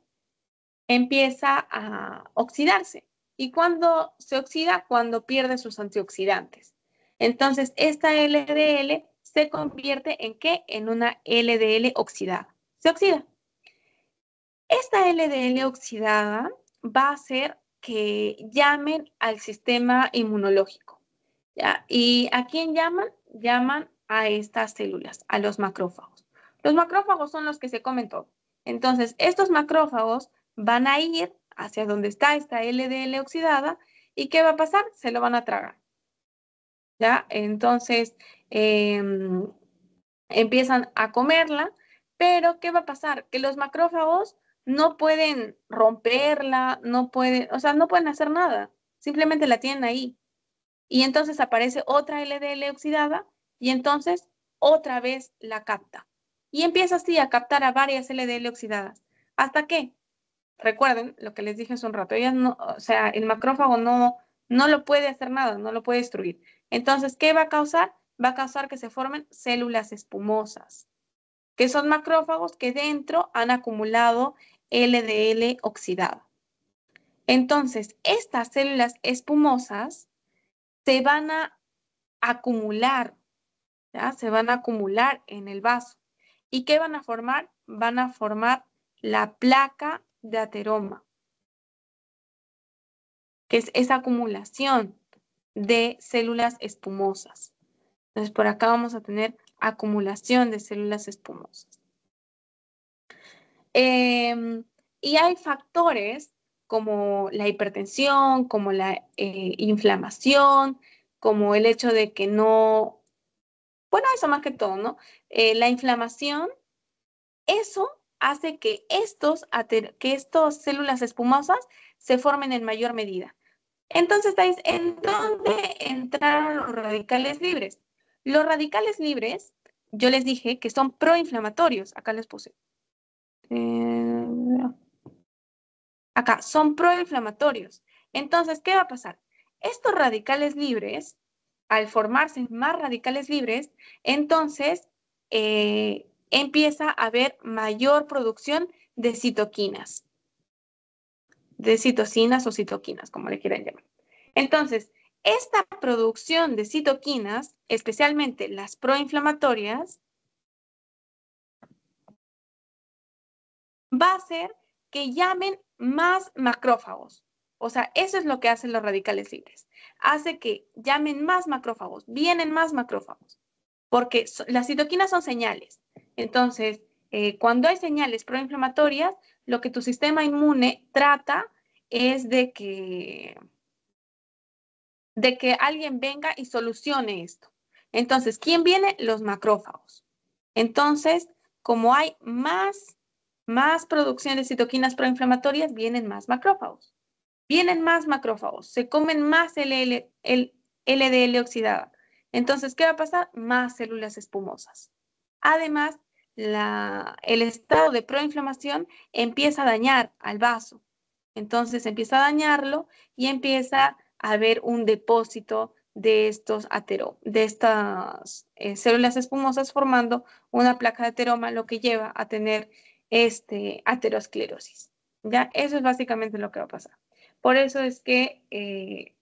[SPEAKER 1] empieza a oxidarse. ¿Y cuando se oxida? Cuando pierde sus antioxidantes. Entonces, esta LDL se convierte en ¿qué? En una LDL oxidada. Se oxida. Esta LDL oxidada va a hacer que llamen al sistema inmunológico, ¿ya? ¿Y a quién llaman? Llaman a estas células, a los macrófagos. Los macrófagos son los que se comen todo. Entonces, estos macrófagos van a ir hacia donde está esta LDL oxidada y ¿qué va a pasar? Se lo van a tragar, ¿ya? Entonces, empiezan a comerla, pero ¿qué va a pasar? Que los macrófagos no pueden romperla, no pueden, o sea, no pueden hacer nada. simplemente la tienen ahí. Y entonces aparece otra LDL oxidada y entonces otra vez la capta. Y empieza así a captar a varias LDL oxidadas. ¿Hasta qué? Recuerden lo que les dije hace un rato, ellas no, o sea, el macrófago no lo puede hacer nada, no lo puede destruir. Entonces, ¿qué va a causar? Va a causar que se formen células espumosas, que son macrófagos que dentro han acumulado LDL oxidada. Entonces, estas células espumosas se van a acumular, ¿ya? Se van a acumular en el vaso. ¿Y qué van a formar? Van a formar la placa de ateroma, que es esa acumulación de células espumosas. Entonces, por acá vamos a tener acumulación de células espumosas. Y hay factores como la hipertensión, como la inflamación, como el hecho de que no, bueno, eso más que todo, ¿no? La inflamación, eso hace que estos células espumosas se formen en mayor medida. Entonces, Thais, ¿en dónde entraron los radicales libres? Los radicales libres, yo les dije que son proinflamatorios. Acá les puse. Acá, son proinflamatorios. Entonces, ¿qué va a pasar? Estos radicales libres, al formarse más radicales libres, entonces empieza a haber mayor producción de citoquinas, de citocinas o citoquinas, como le quieran llamar. Entonces, esta producción de citoquinas, especialmente las proinflamatorias, va a hacer que llamen más macrófagos. O sea, eso es lo que hacen los radicales libres. Hace que llamen más macrófagos, vienen más macrófagos, porque las citoquinas son señales. Entonces, cuando hay señales proinflamatorias, lo que tu sistema inmune trata es de que alguien venga y solucione esto. Entonces, ¿quién viene? Los macrófagos. Entonces, como hay más producción de citoquinas proinflamatorias, vienen más macrófagos. Vienen más macrófagos, se comen más LDL oxidada. Entonces, ¿qué va a pasar? Más células espumosas. Además, el estado de proinflamación empieza a dañar al vaso. Entonces empieza a dañarlo y empieza a haber un depósito de estas células espumosas formando una placa de ateroma, lo que lleva a tener aterosclerosis. ¿Ya? Eso es básicamente lo que va a pasar. Por eso es que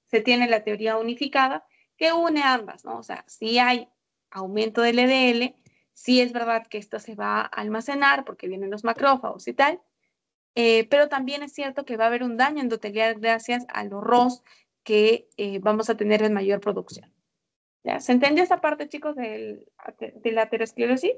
[SPEAKER 1] se tiene la teoría unificada que une ambas, ¿no? O sea, si hay aumento del LDL, sí es verdad que esto se va a almacenar porque vienen los macrófagos y tal, pero también es cierto que va a haber un daño endotelial gracias a los ROS que vamos a tener en mayor producción. ¿Ya? ¿Se entendió esa parte, chicos, de la aterosclerosis?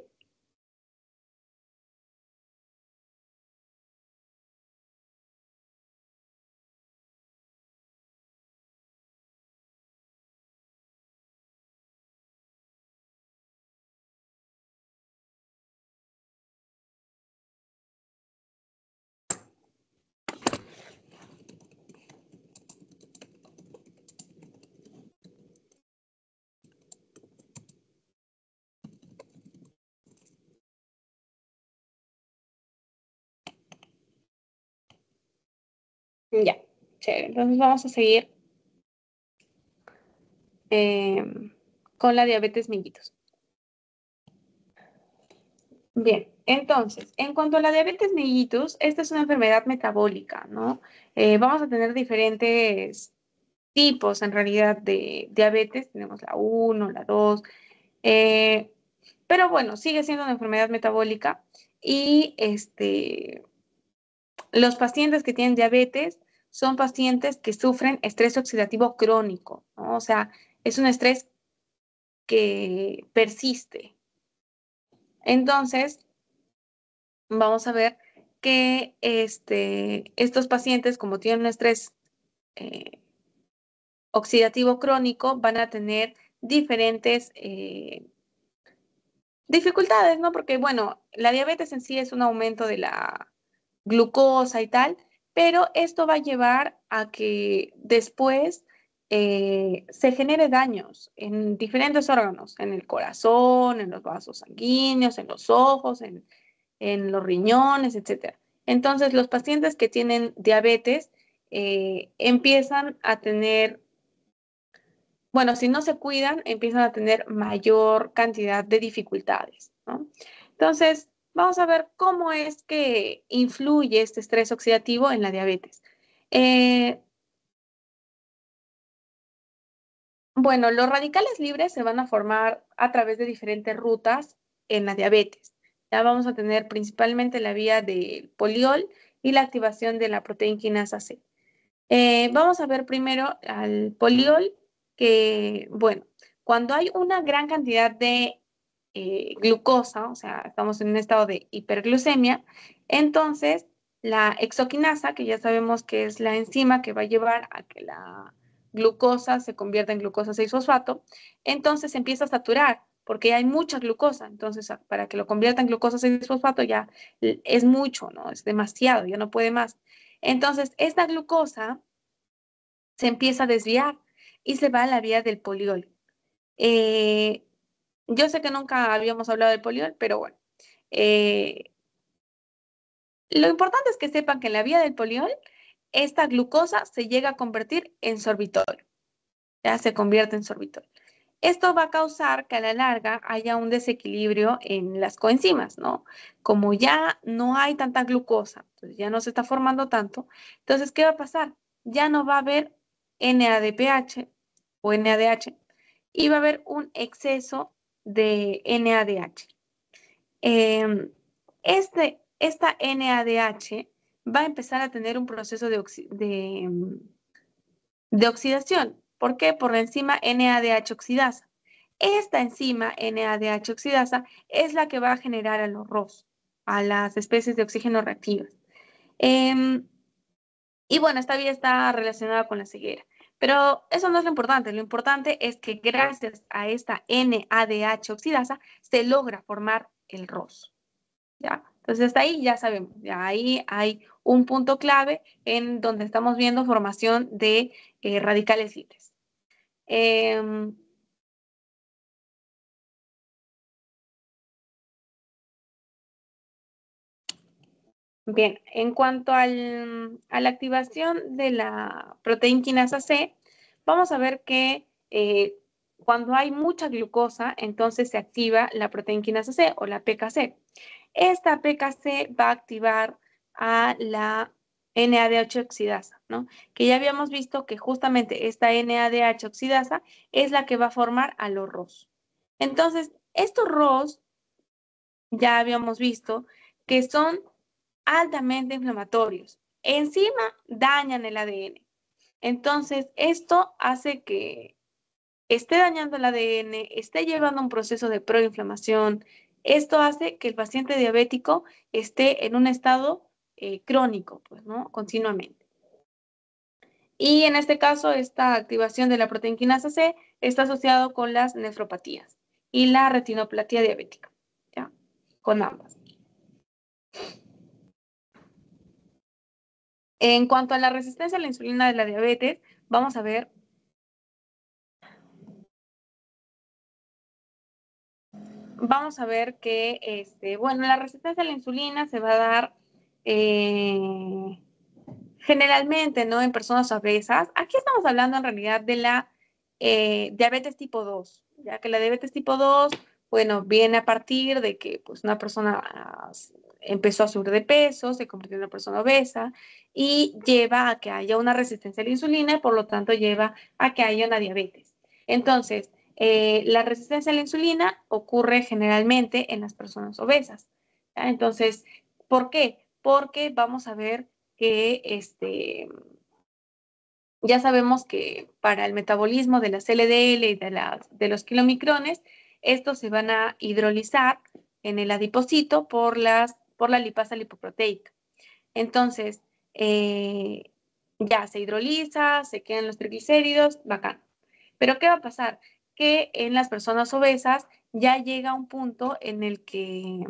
[SPEAKER 1] Ya, chévere. Entonces vamos a seguir eh, con la diabetes mellitus. Bien, entonces, en cuanto a la diabetes mellitus, esta es una enfermedad metabólica, ¿no? Vamos a tener diferentes tipos, en realidad, de diabetes. Tenemos la 1, la 2, eh, pero bueno, sigue siendo una enfermedad metabólica y los pacientes que tienen diabetes son pacientes que sufren estrés oxidativo crónico, ¿no? O sea, es un estrés que persiste. Entonces, vamos a ver que estos pacientes, como tienen un estrés eh, oxidativo crónico, van a tener diferentes dificultades, ¿no? Porque, bueno, la diabetes en sí es un aumento de la glucosa y tal, pero esto va a llevar a que después se genere daños en diferentes órganos, en el corazón, en los vasos sanguíneos, en los ojos, en los riñones, etcétera. Entonces, los pacientes que tienen diabetes empiezan a tener, bueno, si no se cuidan, empiezan a tener mayor cantidad de dificultades, ¿no? Entonces, vamos a ver cómo es que influye este estrés oxidativo en la diabetes. Eh, bueno, los radicales libres se van a formar a través de diferentes rutas en la diabetes. Ya vamos a tener principalmente la vía del poliol y la activación de la proteína quinasa C. Vamos a ver primero al poliol, que, bueno, cuando hay una gran cantidad de glucosa, o sea, estamos en un estado de hiperglucemia, entonces la exoquinasa, que ya sabemos que es la enzima que va a llevar a que la glucosa se convierta en glucosa 6-fosfato, entonces se empieza a saturar porque hay mucha glucosa, entonces para que lo convierta en glucosa 6-fosfato ya es mucho, ¿no? Es demasiado, ya no puede más. Entonces, esta glucosa se empieza a desviar y se va a la vía del poliol. Eh, yo sé que nunca habíamos hablado del poliol, pero bueno. Eh, lo importante es que sepan que en la vía del poliol, esta glucosa se llega a convertir en sorbitol. Ya se convierte en sorbitol. Esto va a causar que a la larga haya un desequilibrio en las coenzimas, ¿no? Como ya no hay tanta glucosa, entonces ya no se está formando tanto, entonces, ¿qué va a pasar? Ya no va a haber NADPH o NADH y va a haber un exceso de NADH. Esta NADH va a empezar a tener un proceso de oxidación. ¿Por qué? Por la enzima NADH oxidasa. Esta enzima NADH oxidasa es la que va a generar a los ROS, a las especies de oxígeno reactivas. Eh, y bueno, esta vía está relacionada con la ceguera. Pero eso no es lo importante es que gracias a esta NADH oxidasa se logra formar el ROS. ¿Ya? Entonces, hasta ahí ya sabemos, ya ahí hay un punto clave en donde estamos viendo formación de radicales libres. Eh, bien, en cuanto a la activación de la proteína quinasa C, vamos a ver que cuando hay mucha glucosa, entonces se activa la proteína quinasa C o la PKC. Esta PKC va a activar a la NADH oxidasa, ¿no? Que ya habíamos visto que justamente esta NADH oxidasa es la que va a formar a los ROS. Entonces, estos ROS ya habíamos visto que son altamente inflamatorios. Encima dañan el ADN. Entonces, esto hace que esté dañando el ADN, esté llevando un proceso de proinflamación. Esto hace que el paciente diabético esté en un estado crónico, pues, ¿no? Continuamente. Y en este caso, esta activación de la proteína quinasa C está asociado con las nefropatías y la retinopatía diabética, ¿ya? Con ambas. En cuanto a la resistencia a la insulina de la diabetes, vamos a ver que, bueno, la resistencia a la insulina se va a dar generalmente, ¿no? En personas obesas. Aquí estamos hablando en realidad de la diabetes tipo 2, ya que la diabetes tipo 2, bueno, viene a partir de que pues, una persona empezó a subir de peso, se convirtió en una persona obesa y lleva a que haya una resistencia a la insulina y por lo tanto lleva a que haya una diabetes. Entonces, la resistencia a la insulina ocurre generalmente en las personas obesas. ¿Ya? Entonces, ¿por qué? Porque vamos a ver que ya sabemos que para el metabolismo de las LDL y de los kilomicrones, estos se van a hidrolizar en el adipocito por la lipasa lipoproteica. Entonces, ya se hidroliza, se quedan los triglicéridos, bacán. Pero ¿qué va a pasar? Que en las personas obesas ya llega un punto en el que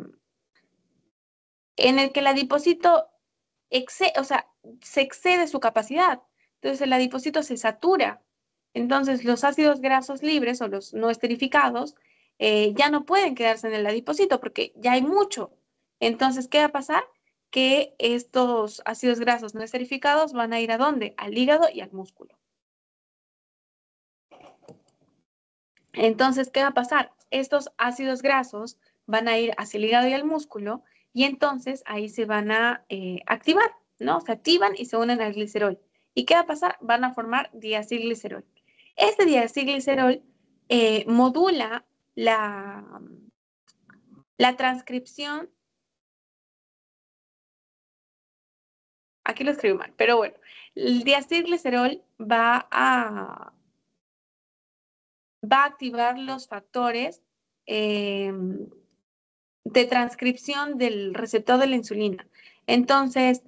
[SPEAKER 1] el adipocito, o sea, se excede su capacidad. Entonces el adipocito se satura. Entonces los ácidos grasos libres o los no esterificados ya no pueden quedarse en el adipocito porque ya hay mucho. Entonces, ¿qué va a pasar? Que estos ácidos grasos no esterificados van a ir ¿a dónde? Al hígado y al músculo. Entonces, ¿qué va a pasar? Estos ácidos grasos van a ir hacia el hígado y al músculo y entonces ahí se van a activar, ¿no? Se activan y se unen al glicerol. ¿Y qué va a pasar? Van a formar diacilglicerol. Este diacilglicerol modula la transcripción, aquí lo escribo mal, pero bueno, el diacilglicerol va a activar los factores de transcripción del receptor de la insulina. Entonces,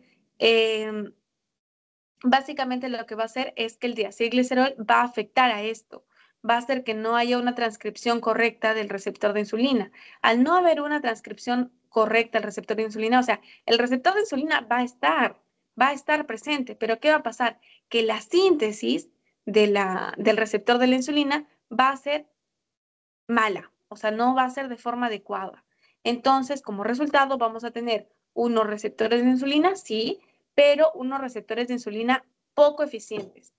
[SPEAKER 1] básicamente lo que va a hacer es que el diacilglicerol va a afectar a esto. Va a hacer que no haya una transcripción correcta del receptor de insulina. Al no haber una transcripción correcta del receptor de insulina, o sea, el receptor de insulina va a estar presente, pero ¿qué va a pasar? Que la síntesis del receptor de la insulina va a ser mala, o sea, no va a ser de forma adecuada. Entonces, como resultado, vamos a tener unos receptores de insulina, sí, pero unos receptores de insulina poco eficientes.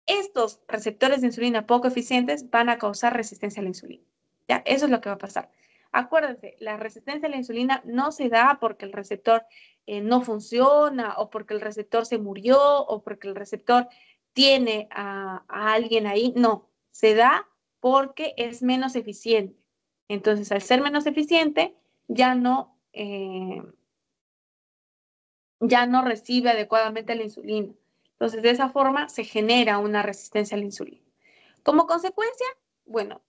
[SPEAKER 1] Estos receptores de insulina poco eficientes van a causar resistencia a la insulina. ¿Ya? Eso es lo que va a pasar. Acuérdense, la resistencia a la insulina no se da porque el receptor no funciona o porque el receptor se murió o porque el receptor tiene a alguien ahí. No, se da porque es menos eficiente. Entonces, al ser menos eficiente, ya no recibe adecuadamente la insulina. Entonces, de esa forma se genera una resistencia a la insulina. Como consecuencia, bueno,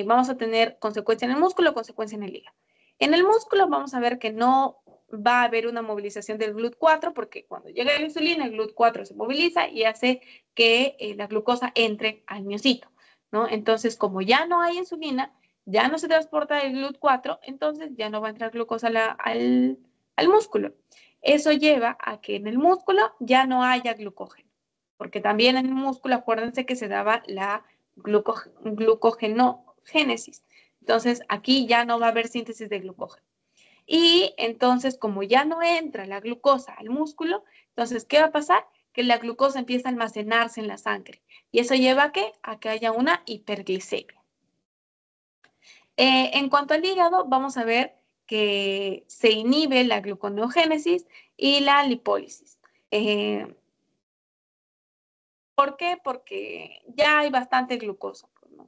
[SPEAKER 1] vamos a tener consecuencia en el músculo, consecuencia en el hígado. En el músculo vamos a ver que no va a haber una movilización del GLUT4 porque cuando llega la insulina, el GLUT4 se moviliza y hace que la glucosa entre al miocito, ¿no? Entonces, como ya no hay insulina, ya no se transporta el GLUT4, entonces ya no va a entrar glucosa al músculo. Eso lleva a que en el músculo ya no haya glucógeno, porque también en el músculo, acuérdense que se daba la glucogenogénesis. Entonces, aquí ya no va a haber síntesis de glucógeno. Y entonces, como ya no entra la glucosa al músculo, entonces, ¿qué va a pasar? Que la glucosa empieza a almacenarse en la sangre. ¿Y eso lleva a qué? A que haya una hiperglicemia. En cuanto al hígado, vamos a ver que se inhibe la gluconeogénesis y la lipólisis. ¿Por qué? Porque ya hay bastante glucosa, ¿no?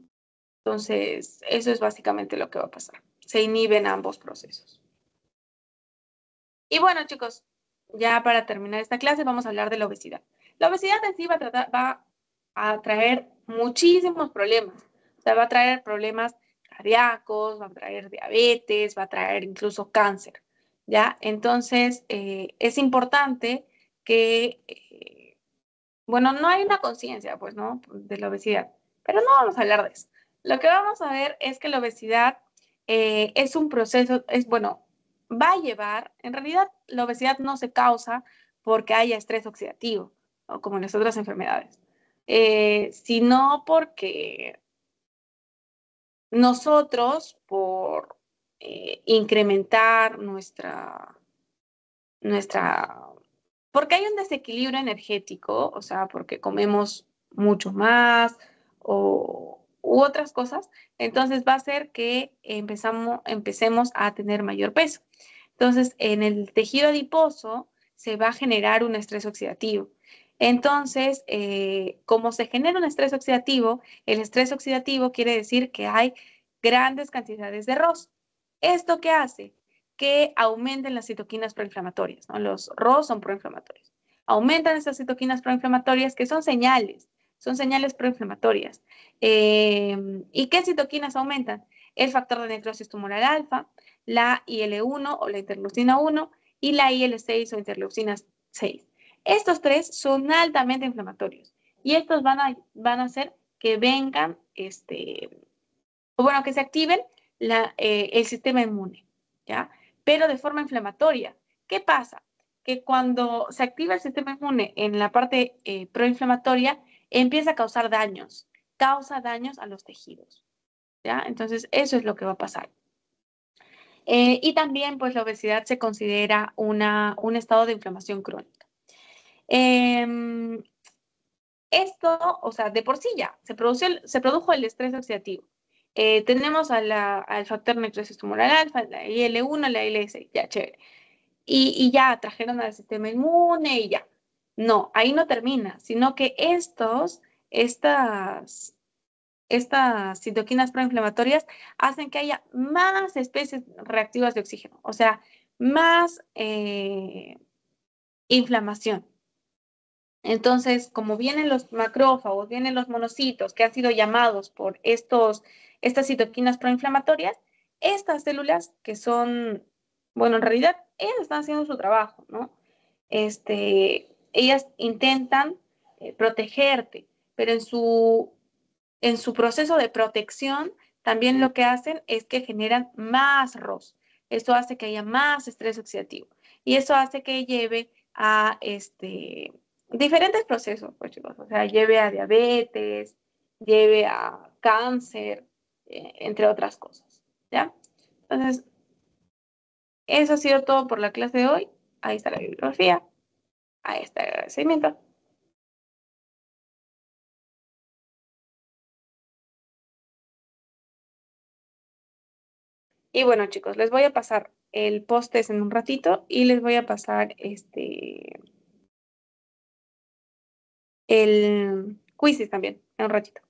[SPEAKER 1] Entonces, eso es básicamente lo que va a pasar. Se inhiben ambos procesos. Y bueno, chicos, ya para terminar esta clase vamos a hablar de la obesidad. La obesidad en sí va a traer muchísimos problemas. O sea, va a traer problemas cardíacos, va a traer diabetes, va a traer incluso cáncer. ¿Ya? Entonces, es importante que, bueno, no hay una conciencia, pues, ¿no? De la obesidad, pero no vamos a hablar de eso. Lo que vamos a ver es que la obesidad es un proceso, bueno, va a llevar, en realidad la obesidad no se causa porque haya estrés oxidativo, o como en las otras enfermedades, sino porque nosotros, por incrementar nuestra, porque hay un desequilibrio energético, o sea, porque comemos mucho más u otras cosas, entonces va a hacer que empecemos a tener mayor peso. Entonces, en el tejido adiposo se va a generar un estrés oxidativo. Entonces, como se genera un estrés oxidativo, el estrés oxidativo quiere decir que hay grandes cantidades de ROS. ¿Esto qué hace? Que aumenten las citoquinas proinflamatorias, ¿no? Los ROS son proinflamatorios. Aumentan esas citoquinas proinflamatorias que son señales proinflamatorias. ¿Y qué citoquinas aumentan? El factor de necrosis tumoral alfa, la IL-1 o la interleucina 1 y la IL-6 o interleucina 6. Estos tres son altamente inflamatorios y estos van a hacer que vengan, o bueno, que se activen el sistema inmune, ¿ya? Pero de forma inflamatoria. ¿Qué pasa? que cuando se activa el sistema inmune en la parte proinflamatoria, empieza a causar daños, causa daños a los tejidos, ¿ya? Entonces, eso es lo que va a pasar. Y también, pues, la obesidad se considera un estado de inflamación crónica. Esto, o sea, de por sí ya, se produjo el estrés oxidativo. Tenemos al factor necrosis tumoral alfa, la IL-1, la IL-6, ya, chévere. Y ya trajeron al sistema inmune y ya. No, ahí no termina, sino que estas citoquinas proinflamatorias hacen que haya más especies reactivas de oxígeno, o sea, más inflamación. Entonces, como vienen los macrófagos, vienen los monocitos que han sido llamados por estas citoquinas proinflamatorias, estas células que son, bueno, en realidad ellas están haciendo su trabajo, ¿no? Ellas intentan protegerte, pero en su proceso de protección también lo que hacen es que generan más ROS. Esto hace que haya más estrés oxidativo y eso hace que lleve a diferentes procesos, pues chicos, o sea, lleve a diabetes, lleve a cáncer, entre otras cosas, ¿ya? Entonces, eso ha sido todo por la clase de hoy. Ahí está la bibliografía, ahí está el agradecimiento. Y bueno, chicos, les voy a pasar el post-test en un ratito y les voy a pasar el quizzes también en un ratito.